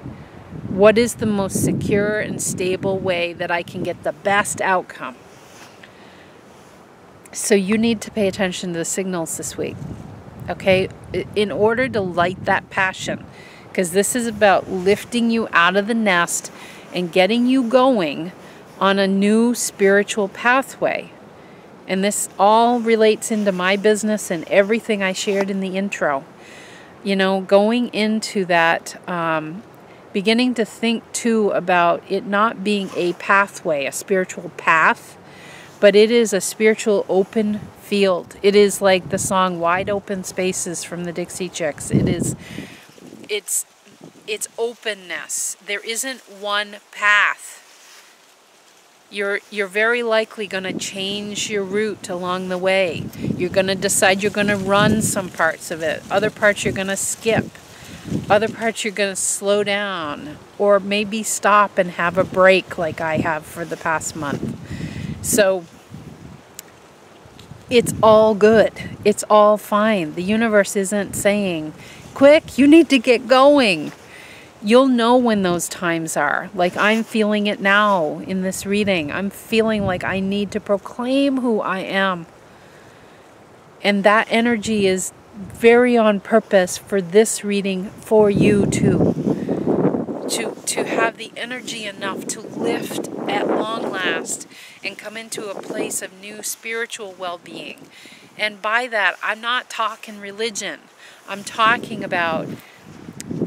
what is the most secure and stable way that I can get the best outcome. So you need to pay attention to the signals this week. Okay, in order to light that passion, because this is about lifting you out of the nest and getting you going on a new spiritual pathway. And this all relates into my business and everything I shared in the intro. Going into that, beginning to think too about it not being a pathway, a spiritual path, but it is a spiritual open field. It is like the song Wide Open Spaces from the Dixie Chicks. It's openness. There isn't one path. You're very likely going to change your route along the way. You're going to decide you're going to run some parts of it. Other parts you're going to skip. Other parts you're going to slow down. Or maybe stop and have a break like I have for the past month. So it's all good. It's all fine. The universe isn't saying, quick, you need to get going. You'll know when those times are. Like I'm feeling it now in this reading. I'm feeling like I need to proclaim who I am. And that energy is very on purpose for this reading for you too. To have the energy enough to lift at long last and come into a place of new spiritual well-being. And by that, I'm not talking religion. I'm talking about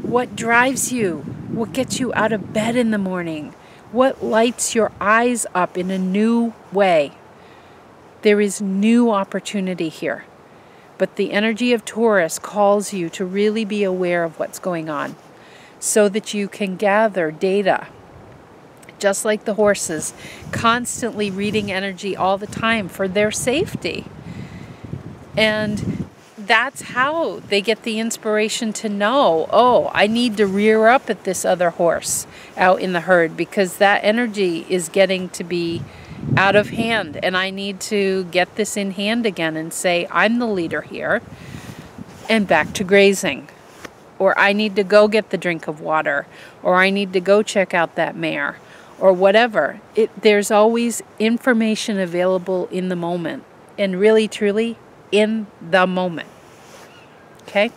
what drives you, what gets you out of bed in the morning, what lights your eyes up in a new way. There is new opportunity here. But the energy of Taurus calls you to really be aware of what's going on, so that you can gather data, just like the horses, constantly reading energy all the time for their safety. And that's how they get the inspiration to know, oh, I need to rear up at this other horse out in the herd because that energy is getting to be out of hand, and I need to get this in hand again and say, I'm the leader here, and back to grazing. Or I need to go get the drink of water, or I need to go check out that mare, or whatever. There's always information available in the moment, and really, truly, in the moment. Okay?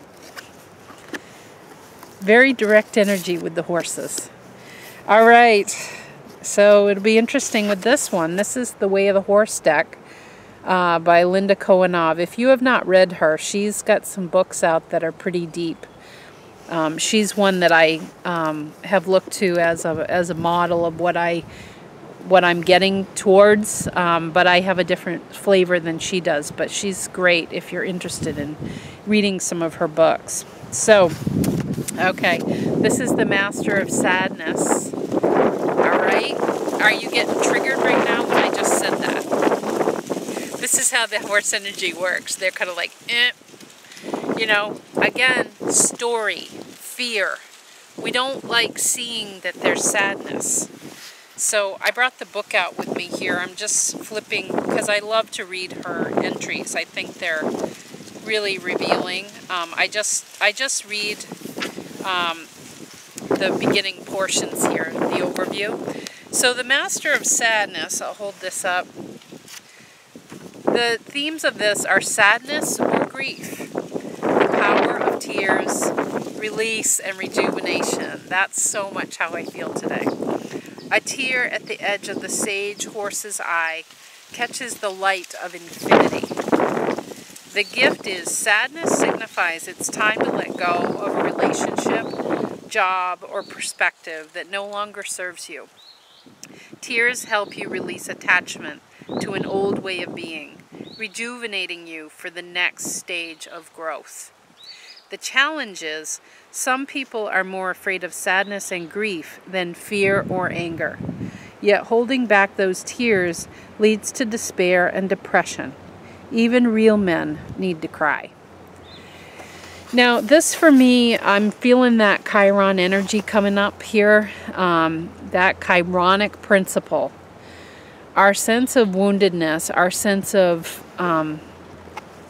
Very direct energy with the horses. All right, so it'll be interesting with this one. This is The Way of the Horse deck by Linda Kohanov. If you have not read her, she's got some books out that are pretty deep. She's one that I have looked to as a model of what I'm getting towards, but I have a different flavor than she does. But she's great if you're interested in reading some of her books. So, okay, this is the Master of Sadness. All right, are you getting triggered right now when I just said that? This is how the horse energy works. They're kind of like, again, story, fear. We don't like seeing that there's sadness. So I brought the book out with me here. I'm just flipping because I love to read her entries. I think they're really revealing. I just read the beginning portions here, the overview. So the Master of Sadness, I'll hold this up. The themes of this are sadness or grief, the power of tears, release, and rejuvenation. That's so much how I feel today. A tear at the edge of the sage horse's eye catches the light of infinity. The gift is sadness signifies it's time to let go of a relationship, job, or perspective that no longer serves you. Tears help you release attachment to an old way of being, rejuvenating you for the next stage of growth. The challenge is, some people are more afraid of sadness and grief than fear or anger. Yet holding back those tears leads to despair and depression. Even real men need to cry. Now this for me, I'm feeling that Chiron energy coming up here, that Chironic principle. Our sense of woundedness, our sense of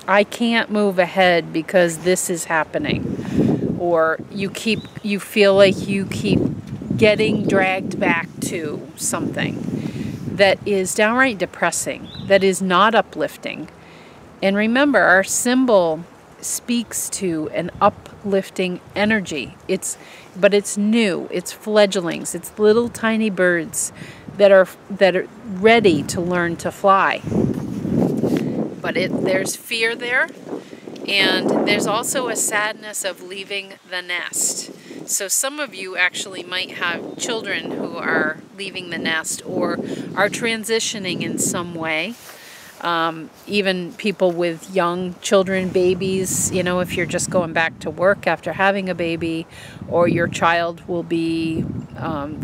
I can't move ahead because this is happening, or you feel like you keep getting dragged back to something that is downright depressing, that is not uplifting. And remember, our symbol speaks to an uplifting energy. But it's new. It's fledglings. It's little tiny birds that are ready to learn to fly. But there's fear there, and there's also a sadness of leaving the nest. So some of you actually might have children who are leaving the nest or are transitioning in some way. Even people with young children, babies, you know, if you're just going back to work after having a baby, or your child will be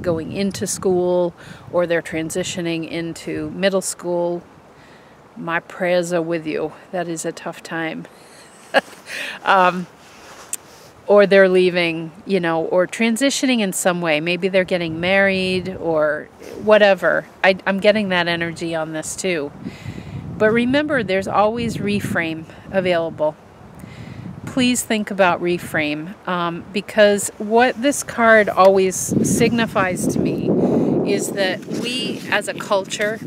going into school, or they're transitioning into middle school, my prayers are with you. That is a tough time. Or they're leaving, you know, or transitioning in some way. Maybe they're getting married or whatever. I'm getting that energy on this too. But remember, there's always reframe available. Please think about reframe, because what this card always signifies to me is that we as a culture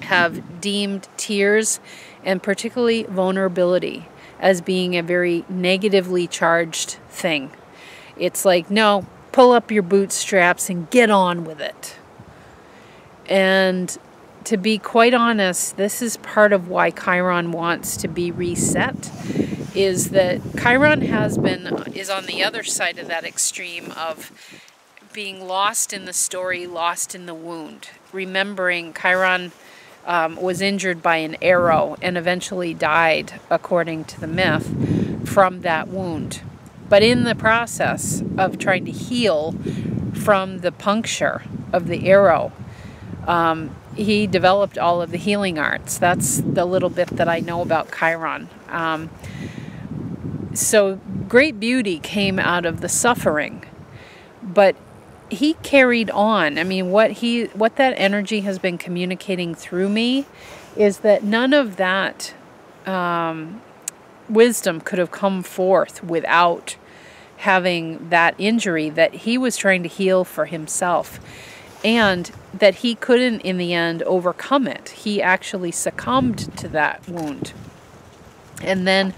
have deemed tears, and particularly vulnerability, as being a very negatively charged thing. It's like, no, pull up your bootstraps and get on with it. And to be quite honest, this is part of why Chiron wants to be reset, is that Chiron is on the other side of that extreme of being lost in the story, lost in the wound. Remembering Chiron was injured by an arrow and eventually died, according to the myth, from that wound. But in the process of trying to heal from the puncture of the arrow, he developed all of the healing arts. That's the little bit that I know about Chiron. So great beauty came out of the suffering, but he carried on. I mean, what that energy has been communicating through me is that none of that wisdom could have come forth without having that injury that he was trying to heal for himself, and that he couldn't in the end overcome it. He actually succumbed to that wound. And then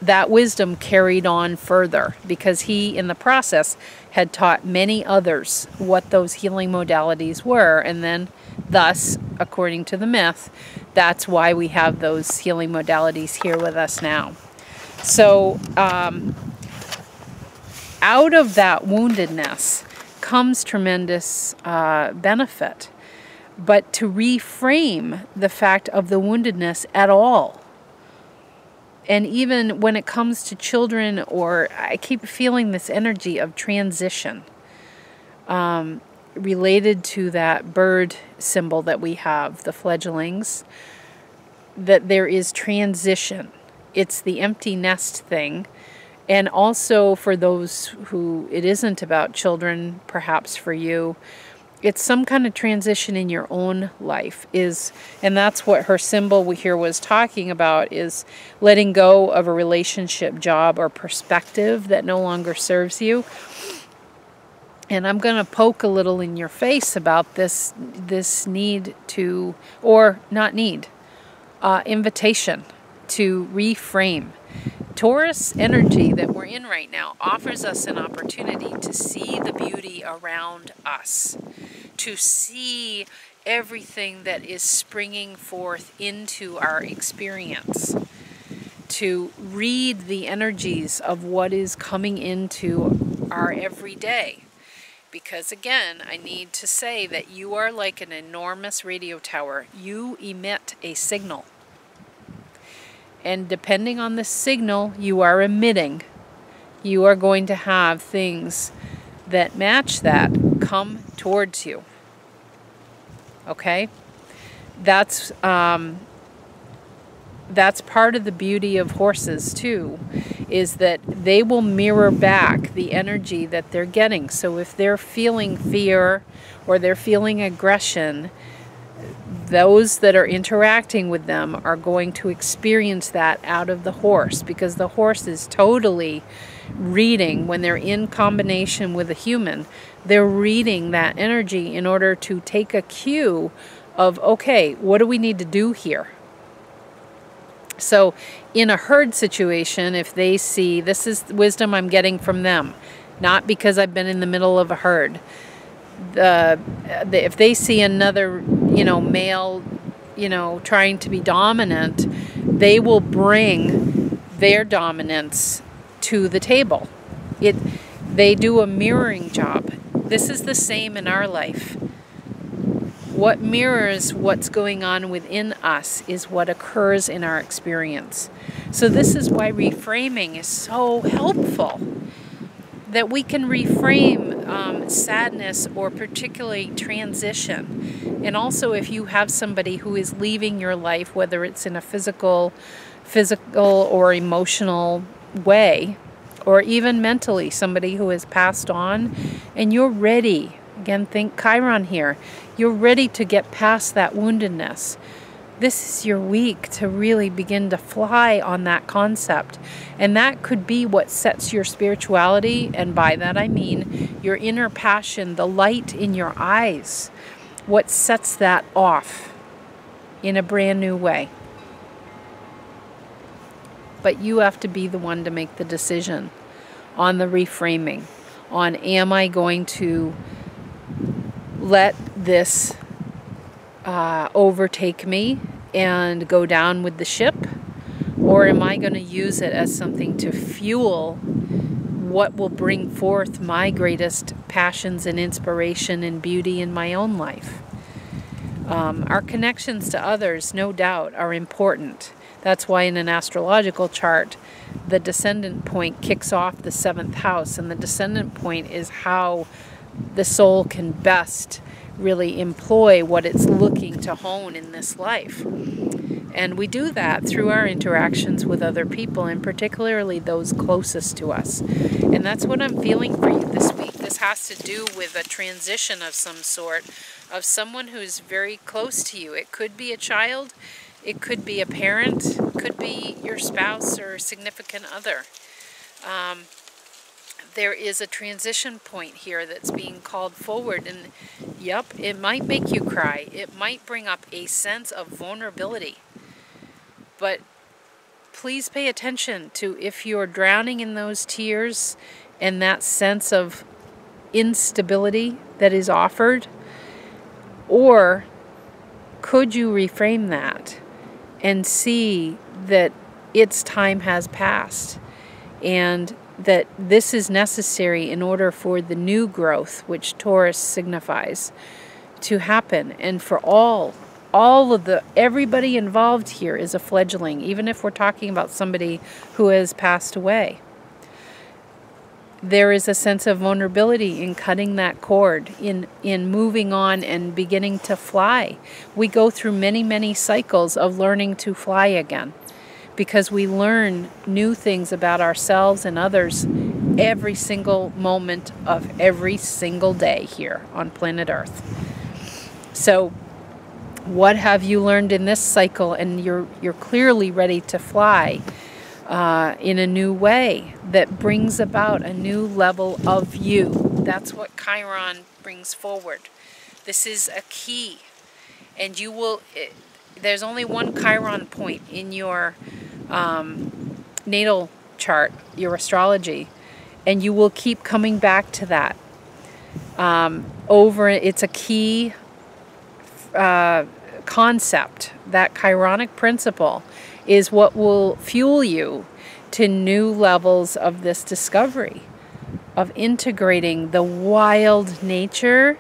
that wisdom carried on further, because he, in the process, had taught many others what those healing modalities were. And then, thus, according to the myth, that's why we have those healing modalities here with us now. So, out of that woundedness comes tremendous benefit. But to reframe the fact of the woundedness at all, and even when it comes to children, or I keep feeling this energy of transition related to that bird symbol that we have, the fledglings, that there is transition. It's the empty nest thing. And also for those who it isn't about children, perhaps for you, it's some kind of transition in your own life, and that's what her symbol here was talking about, is letting go of a relationship, job, or perspective that no longer serves you. And I'm going to poke a little in your face about this need to, or not need, invitation to reframe. Taurus energy that we're in right now offers us an opportunity to see the beauty around us, to see everything that is springing forth into our experience, to read the energies of what is coming into our everyday. Because again, I need to say that you are like an enormous radio tower. You emit a signal. And depending on the signal you are emitting, you are going to have things that match that come towards you. Okay? That's part of the beauty of horses too, is that they will mirror back the energy that they're getting. So if they're feeling fear or they're feeling aggression, those that are interacting with them are going to experience that out of the horse, because the horse is totally reading, when they're in combination with a human, they're reading that energy in order to take a cue of, okay, what do we need to do here? So in a herd situation, if they see, this is wisdom I'm getting from them, not because I've been in the middle of a herd. If they see another, male, trying to be dominant, they will bring their dominance to the table. They do a mirroring job. This is the same in our life. What mirrors what's going on within us is what occurs in our experience. So this is why reframing is so helpful. That we can reframe sadness or particularly transition. And also if you have somebody who is leaving your life, whether it's in a physical or emotional way, or even mentally, somebody who has passed on, and you're ready, again, think Chiron here, you're ready to get past that woundedness. This is your week to really begin to fly on that concept. And that could be what sets your spirituality, and by that I mean your inner passion, the light in your eyes, what sets that off in a brand new way. But you have to be the one to make the decision on the reframing, on am I going to let this overtake me and go down with the ship, or am I going to use it as something to fuel what will bring forth my greatest passions and inspiration and beauty in my own life? Our connections to others, no doubt, are important. That's why in an astrological chart, the descendant point kicks off the 7th house, and the descendant point is how the soul can best really employ what it's looking to hone in this life. And we do that through our interactions with other people, and particularly those closest to us. And that's what I'm feeling for you this week. This has to do with a transition of some sort, of someone who's very close to you. It could be a child, it could be a parent, it could be your spouse or significant other. There is a transition point here that's being called forward, and yep, it might make you cry. It might bring up a sense of vulnerability. But please pay attention to if you're drowning in those tears and that sense of instability that is offered, or could you reframe that and see that its time has passed, and that this is necessary in order for the new growth, which Taurus signifies, to happen. And for everybody involved here is a fledgling, even if we're talking about somebody who has passed away. There is a sense of vulnerability in cutting that cord, in moving on and beginning to fly. We go through many, many cycles of learning to fly again, because we learn new things about ourselves and others every single moment of every single day here on planet Earth. So what have you learned in this cycle? And you're clearly ready to fly in a new way that brings about a new level of you. That's what Chiron brings forward. This is a key. And there's only one Chiron point in your natal chart, your astrology, and you will keep coming back to that. It's a key concept. That Chironic principle is what will fuel you to new levels of this discovery, of integrating the wild nature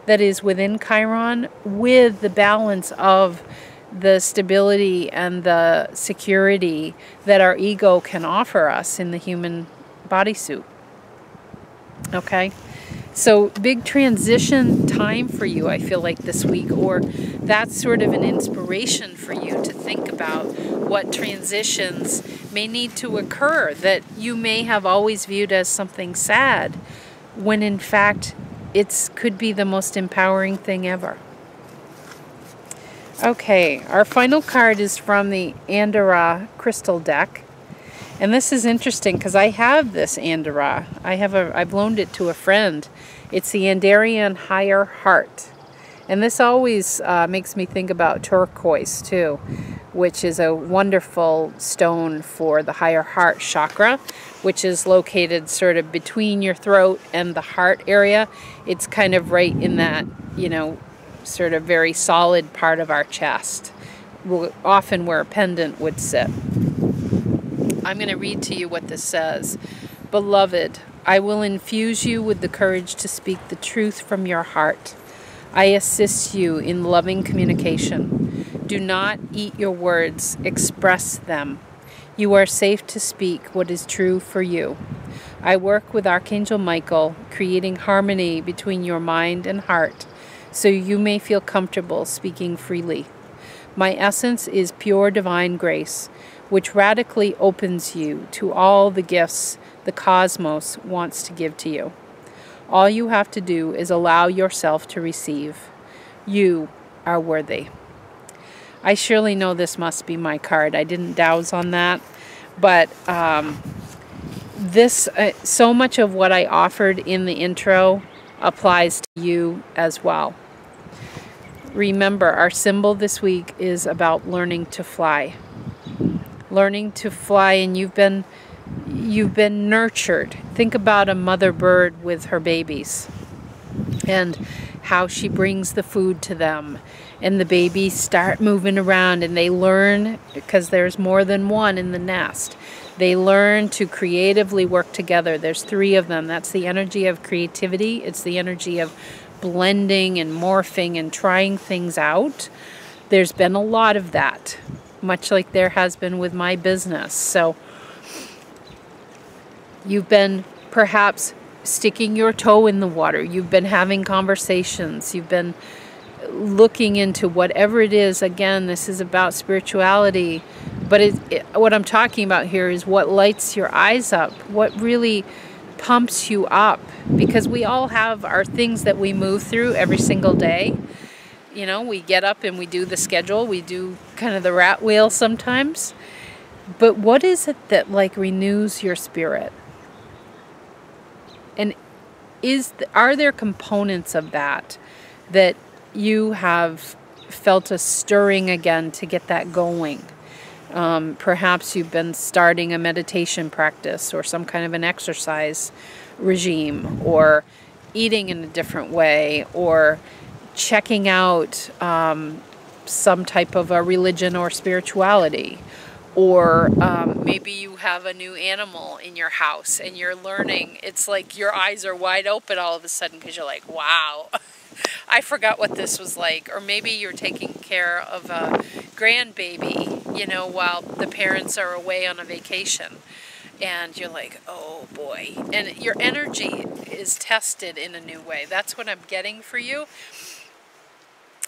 that is within Chiron with the balance of the stability and the security that our ego can offer us in the human bodysuit. Okay? So big transition time for you, I feel like, this week, or that's sort of an inspiration for you to think about what transitions may need to occur that you may have always viewed as something sad, when in fact could be the most empowering thing ever. Okay, our final card is from the Andorra crystal deck. And this is interesting because I have this Andorra. I've loaned it to a friend. It's the Andarian Higher Heart. And this always makes me think about turquoise too, which is a wonderful stone for the higher heart chakra, which is located sort of between your throat and the heart area. It's kind of right in that, sort of very solid part of our chest, often where a pendant would sit. I'm going to read to you what this says. Beloved, I will infuse you with the courage to speak the truth from your heart. I assist you in loving communication. Do not eat your words, express them. You are safe to speak what is true for you. I work with Archangel Michael, creating harmony between your mind and heart, so you may feel comfortable speaking freely. My essence is pure divine grace, which radically opens you to all the gifts the cosmos wants to give to you. All you have to do is allow yourself to receive. You are worthy. I surely know this must be my card. I didn't douse on that, but so much of what I offered in the intro applies to you as well. Remember, our symbol this week is about learning to fly. Learning to fly, and you've been nurtured. Think about a mother bird with her babies and how she brings the food to them, and the babies start moving around, and they learn, because there's more than one in the nest, they learn to creatively work together. There's 3 of them. That's the energy of creativity. It's the energy of blending and morphing and trying things out. There's been a lot of that, much like there has been with my business. So you've been perhaps sticking your toe in the water. You've been having conversations. You've been looking into whatever it is. Again, this is about spirituality. But what I'm talking about here is what lights your eyes up, what really pumps you up. Because we all have our things that we move through every single day. We get up and we do the schedule. We do kind of the rat wheel sometimes. But what is it that renews your spirit? And are there components of that you have felt a stirring again to get that going? Perhaps you've been starting a meditation practice or some kind of an exercise regime, or eating in a different way, or checking out some type of a religion or spirituality. Or maybe you have a new animal in your house and you're learning. It's like your eyes are wide open all of a sudden because you're like, wow, I forgot what this was like. Or maybe you're taking care of a grandbaby, while the parents are away on a vacation. And you're like, oh boy. And your energy is tested in a new way. That's what I'm getting for you.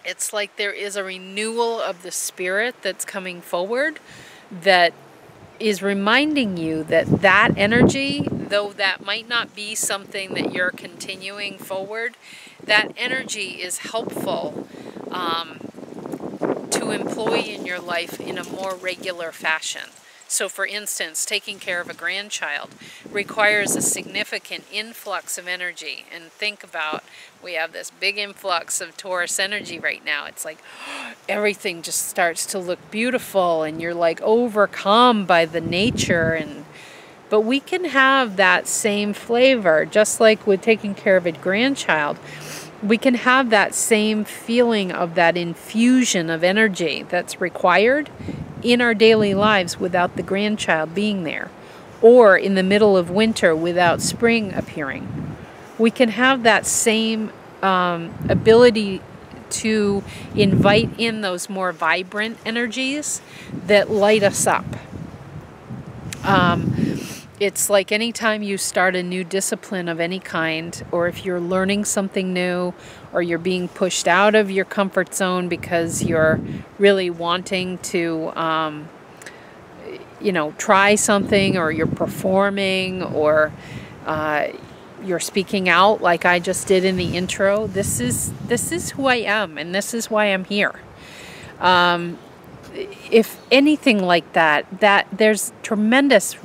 It's like there is a renewal of the spirit that's coming forward, that is reminding you that energy, though that might not be something that you're continuing forward, that energy is helpful to employ in your life in a more regular fashion. So for instance, taking care of a grandchild requires a significant influx of energy. And think about, we have this big influx of Taurus energy right now. It's like everything just starts to look beautiful and you're like overcome by the nature and But we can have that same flavor, just like with taking care of a grandchild. We can have that same feeling of that infusion of energy that's required in our daily lives without the grandchild being there, or in the middle of winter without spring appearing. We can have that same ability to invite in those more vibrant energies that light us up. It's like anytime you start a new discipline of any kind, or if you're learning something new, or you're being pushed out of your comfort zone because you're really wanting to, try something, or you're performing, or you're speaking out like I just did in the intro. This is who I am, and this is why I'm here. If anything like that there's tremendous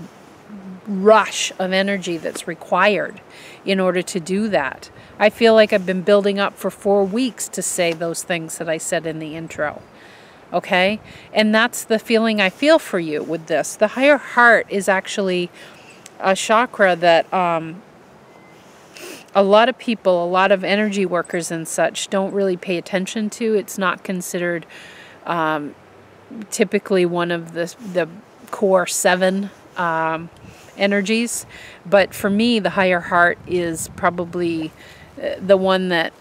rush of energy that's required in order to do that. I feel like I've been building up for 4 weeks to say those things that I said in the intro. Okay? And that's the feeling I feel for you with this. The higher heart is actually a chakra that a lot of people, a lot of energy workers and such don't really pay attention to. It's not considered typically one of the core 7 energies, but for me the higher heart is probably the one that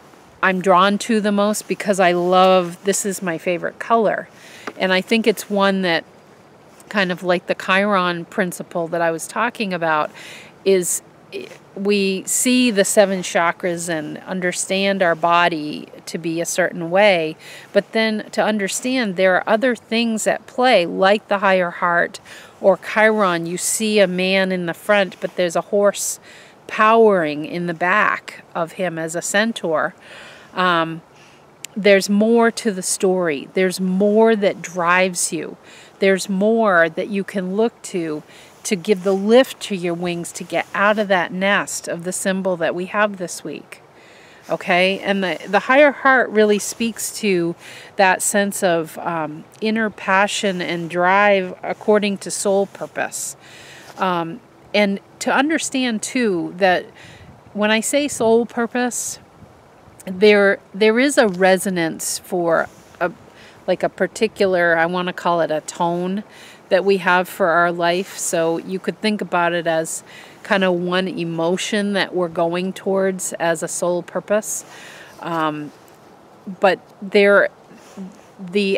I'm drawn to the most, because I love, this is my favorite color, and I think it's one that, kind of like the Chiron principle that I was talking about, is we see the 7 chakras and understand our body to be a certain way, but then to understand there are other things at play, like the higher heart or Chiron. You see a man in the front, but there's a horse powering in the back of him as a centaur. There's more to the story. There's more that drives you. There's more that you can look to give the lift to your wings to get out of that nest of the symbol that we have this week. Okay? And the higher heart really speaks to that sense of inner passion and drive according to soul purpose. And to understand too that when I say soul purpose, there is a resonance for a particular, I want to call it a tone that we have for our life. So you could think about it as kind of one emotion that we're going towards as a soul purpose. But the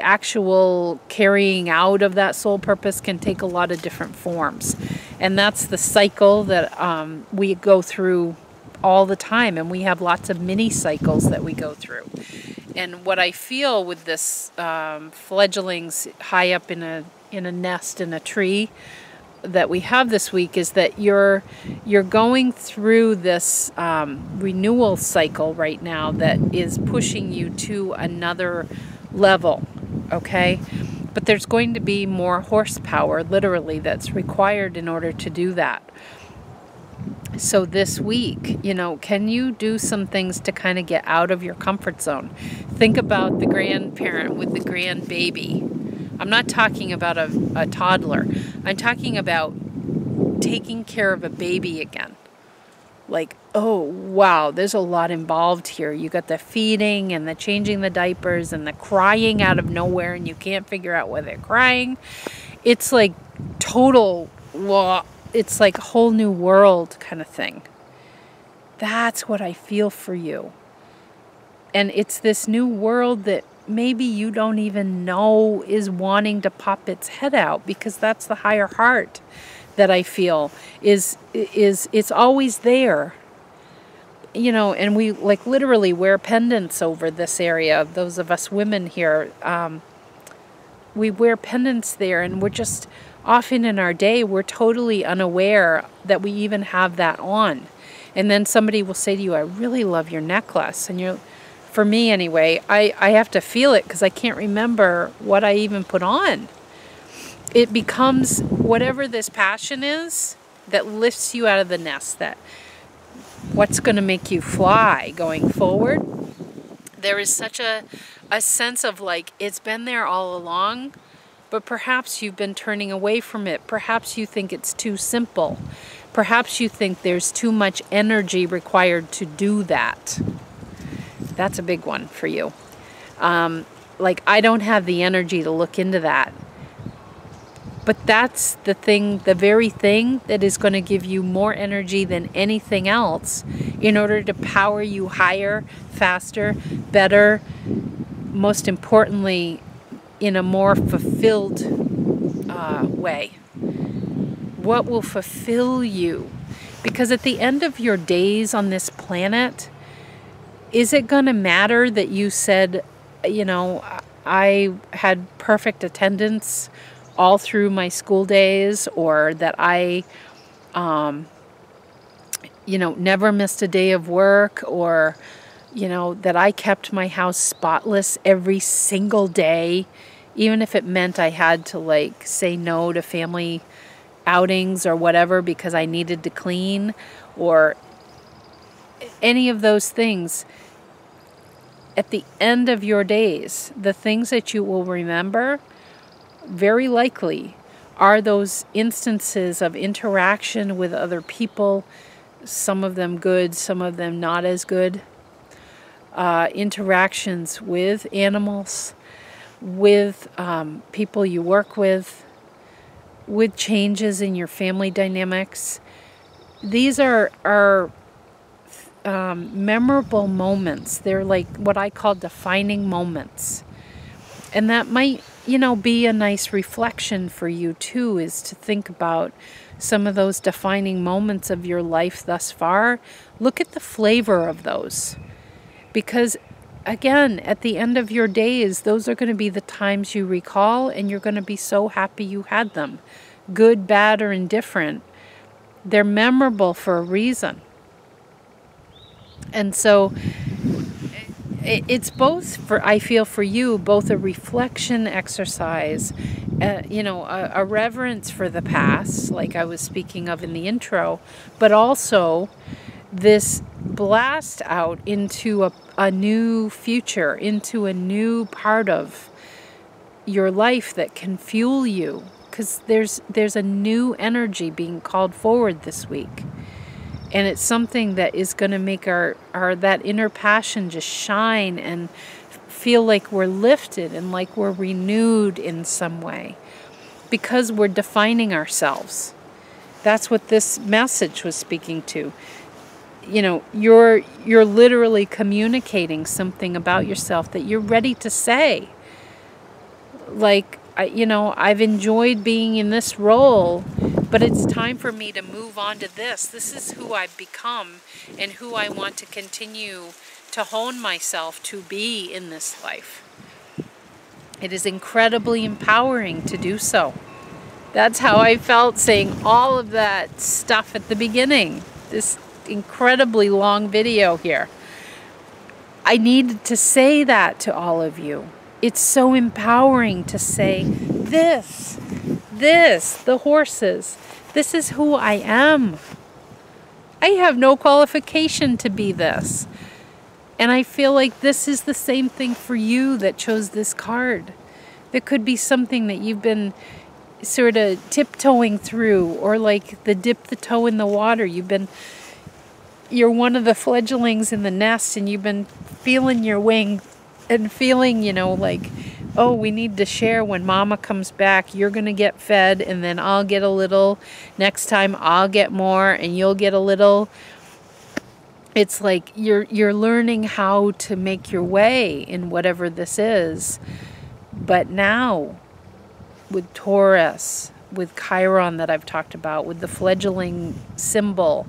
actual carrying out of that soul purpose can take a lot of different forms. And that's the cycle that we go through all the time. And we have lots of mini cycles that we go through. And what I feel with this fledglings high up in a nest in a tree that we have this week is that you're going through this renewal cycle right now that is pushing you to another level, okay? But there's going to be more horsepower, literally, that's required in order to do that. So this week, can you do some things to kind of get out of your comfort zone? Think about the grandparent with the grandbaby. I'm not talking about a toddler. I'm talking about taking care of a baby again. Like, oh, wow, there's a lot involved here. You got the feeding and the changing the diapers and the crying out of nowhere, and you can't figure out why they're crying. It's like total, well, it's like a whole new world kind of thing. That's what I feel for you. And it's this new world that maybe you don't even know is wanting to pop its head out, because that's the higher heart that I feel is it's always there. And we like literally wear pendants over this area. Those of us women here, we wear pendants there, and we're just often in our day, we're totally unaware that we even have that on. And then somebody will say to you, I really love your necklace. And for me anyway, I have to feel it because I can't remember what I even put on. It becomes whatever this passion is that lifts you out of the nest, that what's going to make you fly going forward. There is such a sense of like, it's been there all along. but perhaps you've been turning away from it. Perhaps you think it's too simple. Perhaps you think there's too much energy required to do that. That's a big one for you. Like, I don't have the energy to look into that. But that's the thing, the very thing that is going to give you more energy than anything else in order to power you higher, faster, better, most importantly, in a more fulfilled way. What will fulfill you? Because at the end of your days on this planet, is it going to matter that you said, you know, I had perfect attendance all through my school days, or that I, you know, never missed a day of work, or, you know, that I kept my house spotless every single day, even if it meant I had to, like, say no to family outings or whatever because I needed to clean, or any of those things. At the end of your days, the things that you will remember very likely are those instances of interaction with other people, some of them good, some of them not as good, interactions with animals, with people you work with changes in your family dynamics. These are memorable moments. They're like what I call defining moments. And that might, you know, be a nice reflection for you too, is to think about some of those defining moments of your life thus far. Look at the flavor of those. Because again, at the end of your days, those are going to be the times you recall, and you're going to be so happy you had them. Good, bad, or indifferent. They're memorable for a reason. And so it's both, I feel for you, both a reflection exercise, you know, a reverence for the past, like I was speaking of in the intro, but also this blast out into a new future, into a new part of your life that can fuel you, because there's a new energy being called forward this week. And it's something that is going to make our that inner passion just shine and feel like we're lifted and like we're renewed in some way, because we're defining ourselves. That's what this message was speaking to. You know, you're literally communicating something about yourself that you're ready to say. Like, you know, I've enjoyed being in this role, but it's time for me to move on to this. This is who I've become and who I want to continue to hone myself to be in this life. It is incredibly empowering to do so. That's how I felt saying all of that stuff at the beginning. This incredibly long video here. I needed to say that to all of you. It's so empowering to say this, the horses, this is who I am. I have no qualification to be this. And I feel like this is the same thing for you that chose this card. There could be something that you've been sort of tiptoeing through, or like the dip the toe in the water. You're one of the fledglings in the nest, and you've been feeling your wing and feeling, you know, like, oh, we need to share when mama comes back. You're going to get fed, and then I'll get a little. Next time I'll get more, and you'll get a little. It's like you're learning how to make your way in whatever this is. But now, with Taurus, with Chiron that I've talked about, with the fledgling symbol,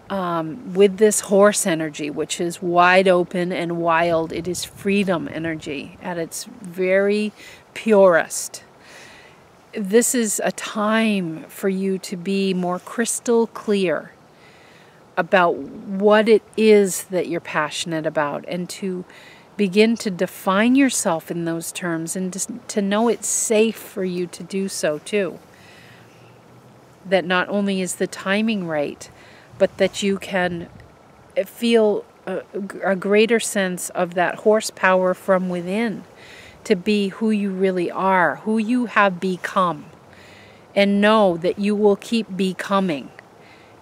with this horse energy, which is wide open and wild, it is freedom energy at its very purest. This is a time for you to be more crystal clear about what it is that you're passionate about, and to begin to define yourself in those terms, and to know it's safe for you to do so too. That not only is the timing right, but that you can feel a greater sense of that horsepower from within, to be who you really are, who you have become, and know that you will keep becoming.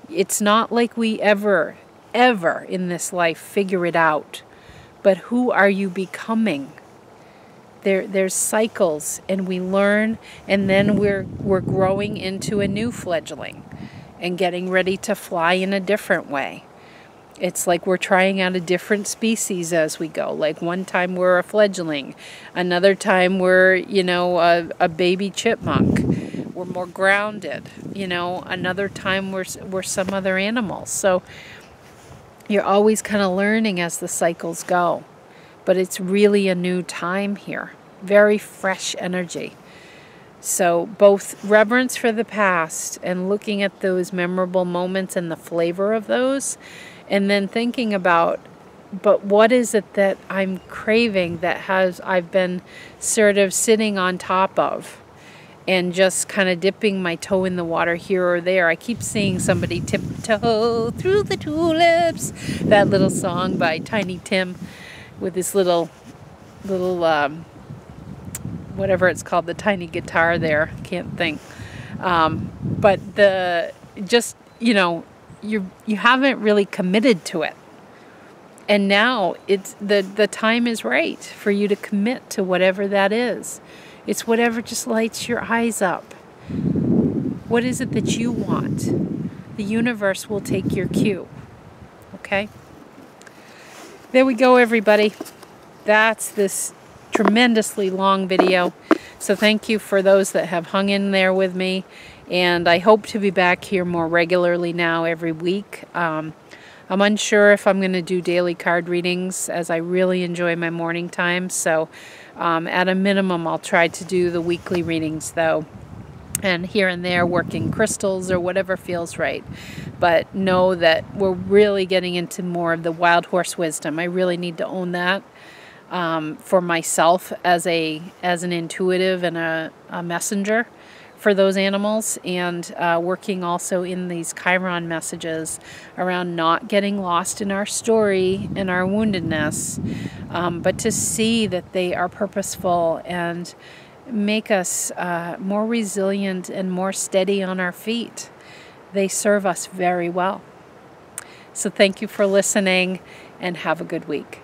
It's not like we ever in this life figure it out, but who are you becoming? There's cycles, and we learn, and then we're growing into a new fledgling and getting ready to fly in a different way. It's like we're trying out a different species as we go. Like one time we're a fledgling, another time we're, a baby chipmunk. We're more grounded, another time we're some other animal. So you're always kind of learning as the cycles go. But it's really a new time here. Very fresh energy. So both reverence for the past and looking at those memorable moments and the flavor of those, and then thinking about, but what is it that I'm craving that I've been sort of sitting on top of and just kind of dipping my toe in the water here or there. I keep seeing somebody tiptoe through the tulips, that little song by Tiny Tim with this little whatever it's called, the tiny guitar there, can't think. But you haven't really committed to it. And now it's the time is right for you to commit to whatever that is. It's whatever just lights your eyes up. What is it that you want? The universe will take your cue. Okay? There we go, everybody. That's this tremendously long video. So thank you for those that have hung in there with me. And I hope to be back here more regularly now every week. I'm unsure if I'm going to do daily card readings, as I really enjoy my morning time. So at a minimum, I'll try to do the weekly readings, though. And here and there, working crystals or whatever feels right. But know that we're really getting into more of the wild horse wisdom. I really need to own that for myself as an intuitive and a messenger for those animals, and working also in these Chiron messages around not getting lost in our story and our woundedness, but to see that they are purposeful and make us more resilient and more steady on our feet. They serve us very well. So thank you for listening, and have a good week.